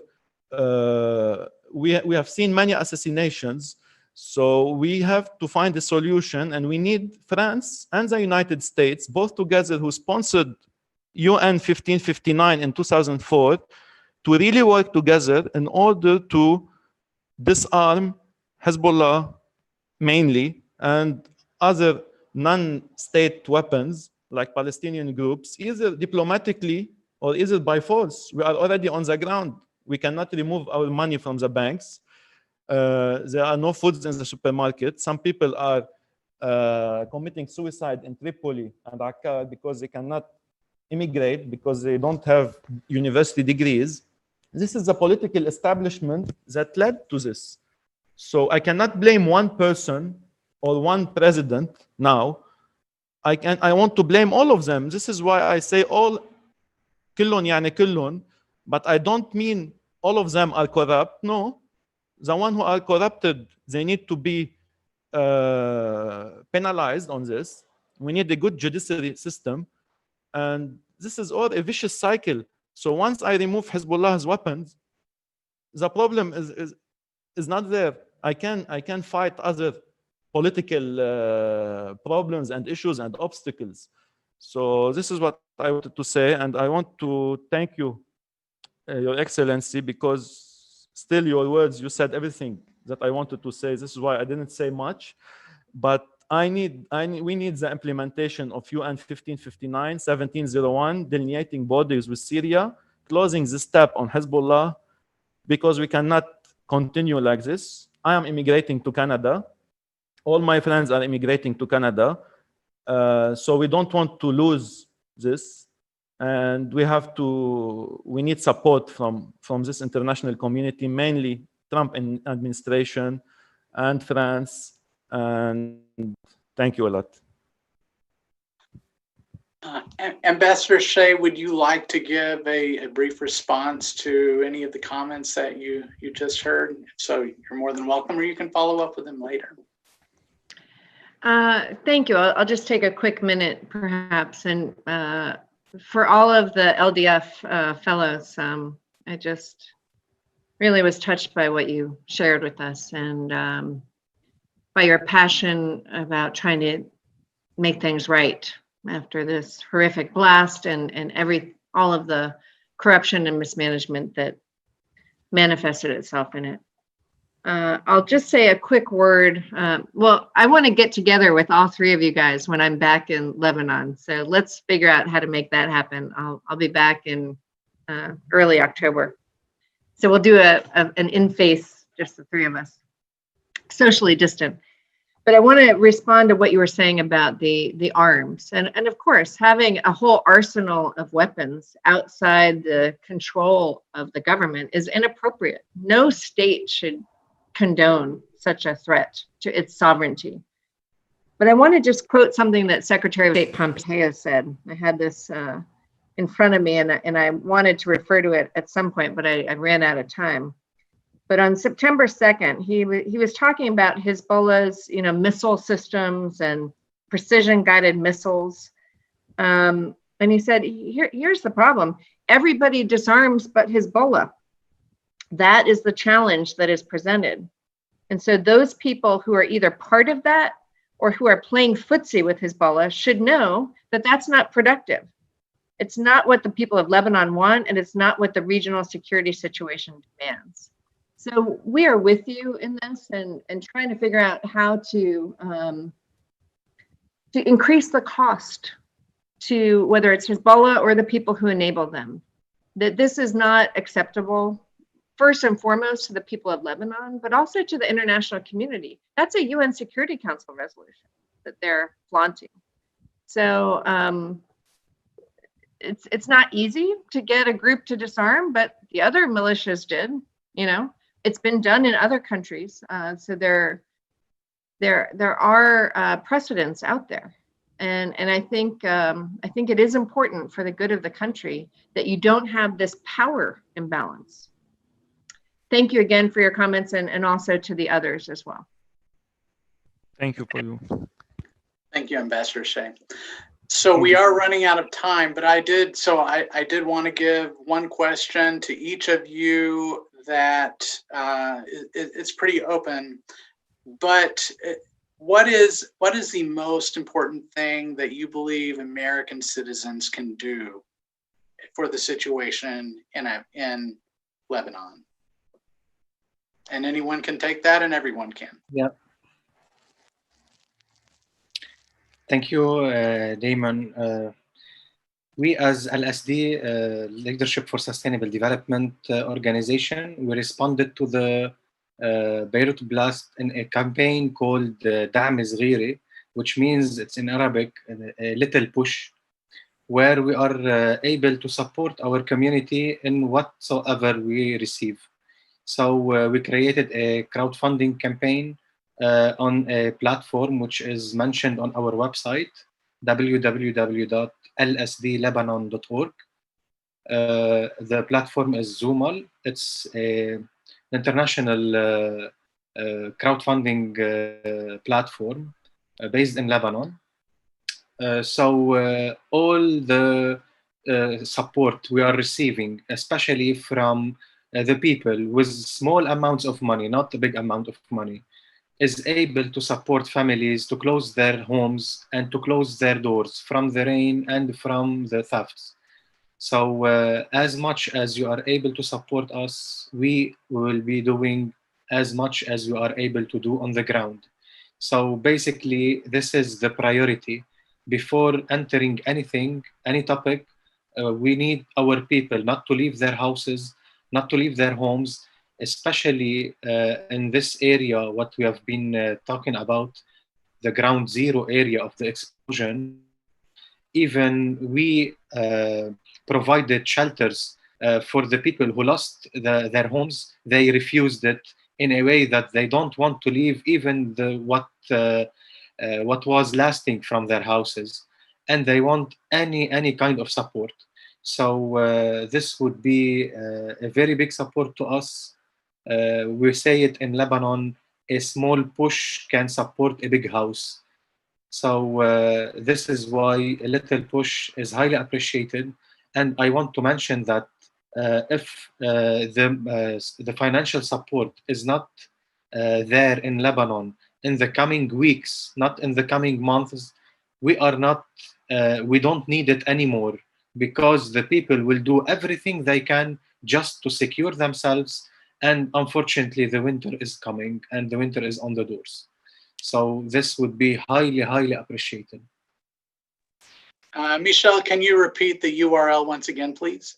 We have seen many assassinations. So we have to find a solution, and we need France and the United States, both together, who sponsored UN 1559 in 2004, to really work together in order to disarm Hezbollah mainly and other non-state weapons like Palestinian groups, either diplomatically or either by force. We are already on the ground. We cannot remove our money from the banks. There are no foods in the supermarket. Some people are committing suicide in Tripoli and Akkar because they cannot immigrate because they don't have university degrees. This is the political establishment that led to this. So I cannot blame one person or one president now. I want to blame all of them. This is why I say all, كلهم يعني كلهم, but I don't mean all of them are corrupt. No, the ones who are corrupted, they need to be penalized on this. We need a good judiciary system. And this is all a vicious cycle. So once I remove Hezbollah's weapons, the problem is not there. I can fight other political problems and issues and obstacles. So this is what I wanted to say, and I want to thank you, Your Excellency, because still your words, you said everything that I wanted to say. This is why I didn't say much, but we need the implementation of UN 1559, 1701, delineating borders with Syria, closing this tap on Hezbollah, because we cannot continue like this. I am immigrating to Canada. All my friends are immigrating to Canada. So we don't want to lose this. And we need support from this international community, mainly Trump administration and France. And thank you a lot. Ambassador Shea, would you like to give a brief response to any of the comments that you just heard? So you're more than welcome, or you can follow up with them later. Thank you. I'll just take a quick minute, perhaps. And for all of the LDF fellows, I just really was touched by what you shared with us, and by your passion about trying to make things right after this horrific blast and all of the corruption and mismanagement that manifested itself in it. I'll just say a quick word. Well, I want to get together with all three of you guys when I'm back in Lebanon. So let's figure out how to make that happen. I'll be back in early October. So we'll do an in-face, just the three of us, socially distant. But I want to respond to what you were saying about the arms. And of course, having a whole arsenal of weapons outside the control of the government is inappropriate. No state should condone such a threat to its sovereignty. But I want to just quote something that Secretary of State Pompeo said. I had this in front of me, and I wanted to refer to it at some point, but I ran out of time. But on September 2nd, he was talking about Hezbollah's, missile systems and precision-guided missiles. And he said, here's the problem. Everybody disarms but Hezbollah. That is the challenge that is presented. And so those people who are either part of that or who are playing footsie with Hezbollah should know that that's not productive. It's not what the people of Lebanon want, and it's not what the regional security situation demands. So we are with you in this and trying to figure out how to increase the cost to whether it's Hezbollah or the people who enable them. That this is not acceptable, first and foremost to the people of Lebanon, but also to the international community. That's a UN Security Council resolution that they're flaunting. So it's not easy to get a group to disarm, but the other militias did, It's been done in other countries, so there are precedents out there. And I think it is important for the good of the country that you don't have this power imbalance. Thank you again for your comments, and also to the others as well. Thank you for you. Thank you, Ambassador Shea. So we are running out of time, but I did want to give one question to each of you that it's pretty open, but what is the most important thing that you believe American citizens can do for the situation in Lebanon? And anyone can take that, and everyone can. Yeah. Thank you, Damon. We as LSD, Leadership for Sustainable Development organization, we responded to the Beirut blast in a campaign called دعم صغيري, which means, it's in Arabic, a little push, where we are able to support our community in whatsoever we receive. So we created a crowdfunding campaign on a platform which is mentioned on our website, www.lsdlebanon.org. The platform is Zoomal. It's an international crowdfunding platform based in Lebanon. So all the support we are receiving, especially from the people with small amounts of money, not a big amount of money, is able to support families to close their homes and to close their doors from the rain and from the thefts. So as much as you are able to support us, we will be doing as much as you are able to do on the ground. So basically, this is the priority. Before entering anything, any topic, we need our people not to leave their houses, not to leave their homes, especially in this area, what we have been talking about, the ground zero area of the explosion. Even we provided shelters for the people who lost their homes. They refused it in a way that they don't want to leave even what was lasting from their houses, and they want any kind of support. So this would be a very big support to us. We say it in Lebanon, a small push can support a big house. So this is why a little push is highly appreciated. And I want to mention that if the financial support is not there in Lebanon in the coming weeks, not in the coming months, we don't need it anymore, because the people will do everything they can just to secure themselves. And unfortunately, the winter is coming and the winter is on the doors. So this would be highly, highly appreciated. Michelle, can you repeat the URL once again, please?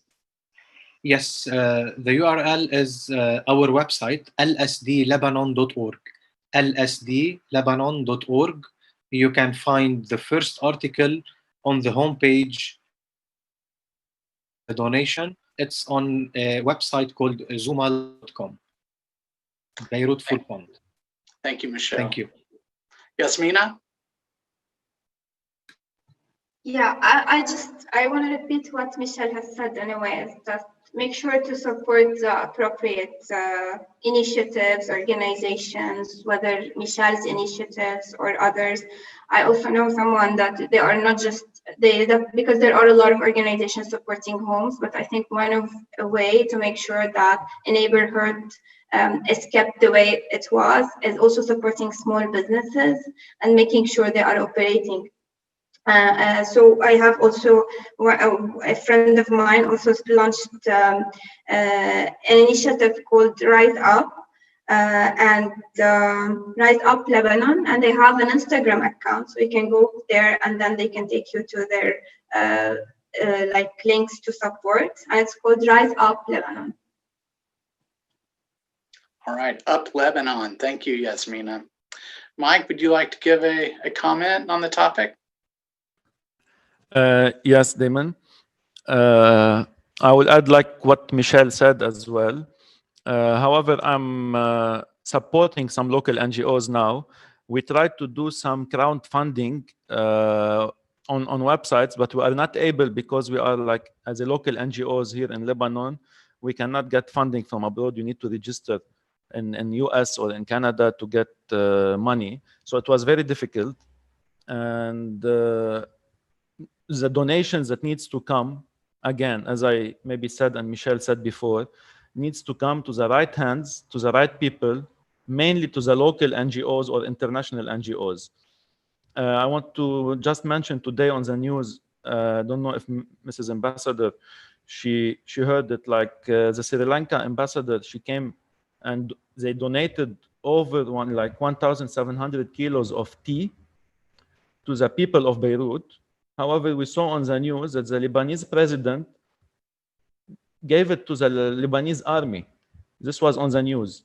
Yes, the URL is our website, lsdlebanon.org. lsdlebanon.org. You can find the first article on the homepage, the donation. It's on a website called zoomal.com. Beirut Full Fund. Thank you, Michelle. Thank you. Yasmina? Yeah, I want to repeat what Michelle has said anyway, is that make sure to support the appropriate initiatives, organizations, whether Michelle's initiatives or others. I also know someone that they are not just, because there are a lot of organizations supporting homes, but I think one of a way to make sure that a neighborhood is kept the way it was is also supporting small businesses and making sure they are operating. So I have also a friend of mine also launched an initiative called Rise Up and Rise Up Lebanon, and they have an Instagram account, so you can go there and then they can take you to their like links to support, and it's called Rise Up Lebanon. All right, Up Lebanon. Thank you, Yasmina. Mike, would you like to give a comment on the topic? Yes, Damon. I will add like what Michelle said as well. However, I'm supporting some local NGOs now We tried to do some crowdfunding on websites, but we are not able because we are like, as a local NGOs here in Lebanon, we cannot get funding from abroad. You need to register in US or in Canada to get money. So it was very difficult. And the donations that needs to come, again, as I maybe said and Michelle said before, needs to come to the right hands, to the right people, mainly to the local NGOs or international NGOs. I want to just mention today on the news, I don't know if Mrs. Ambassador, she heard that like the Sri Lanka ambassador, she came and they donated over 1,700 kilos of tea to the people of Beirut. However, we saw on the news that the Lebanese president gave it to the Lebanese army. This was on the news.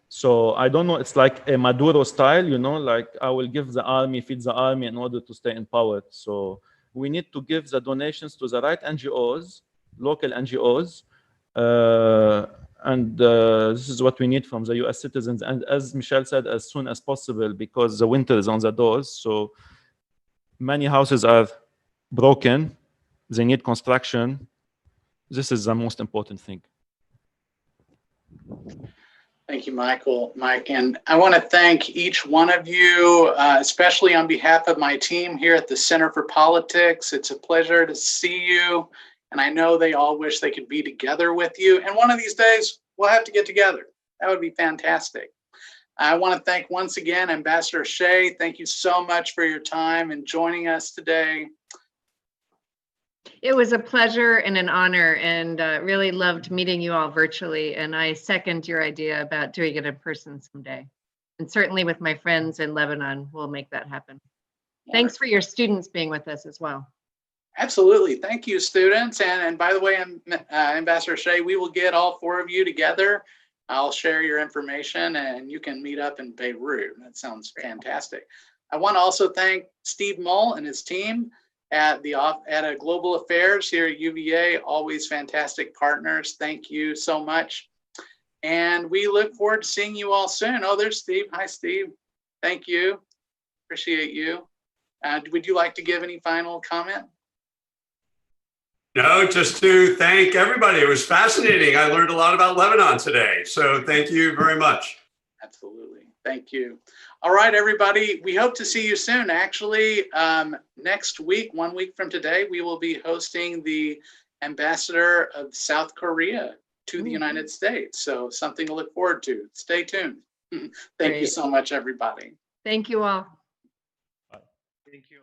So I don't know, it's like a Maduro style, you know, like I will give the army, feed the army in order to stay in power. So we need to give the donations to the right NGOs, local NGOs, and this is what we need from the US citizens. And as Michelle said, as soon as possible, because the winter is on the doors. So many houses are broken, they need construction. This is the most important thing. Thank you, Mike. And I want to thank each one of you, especially on behalf of my team here at the Center for Politics. It's a pleasure to see you. And I know they all wish they could be together with you. And one of these days, we'll have to get together. That would be fantastic. I want to thank once again, Ambassador Shea. Thank you so much for your time and joining us today. It was a pleasure and an honor, and really loved meeting you all virtually. And I second your idea about doing it in person someday. And certainly with my friends in Lebanon, we'll make that happen. Thanks for your students being with us as well. Absolutely. Thank you, students. And by the way, Ambassador Shea, we will get all four of you together. I'll share your information and you can meet up in Beirut. That sounds fantastic. I want to also thank Steve Mull and his team at Global Affairs here at UVA. Always fantastic partners. Thank you so much. And we look forward to seeing you all soon. Oh, there's Steve. Hi, Steve. Thank you. Appreciate you. Would you like to give any final comment? No, just to thank everybody. It was fascinating. I learned a lot about Lebanon today. So thank you very much. Absolutely. Thank you. All right, everybody. We hope to see you soon. Actually, next week, 1 week from today, we will be hosting the Ambassador of South Korea to the United States. So something to look forward to. Stay tuned. Thank you so much, everybody. Thank you all. Thank you.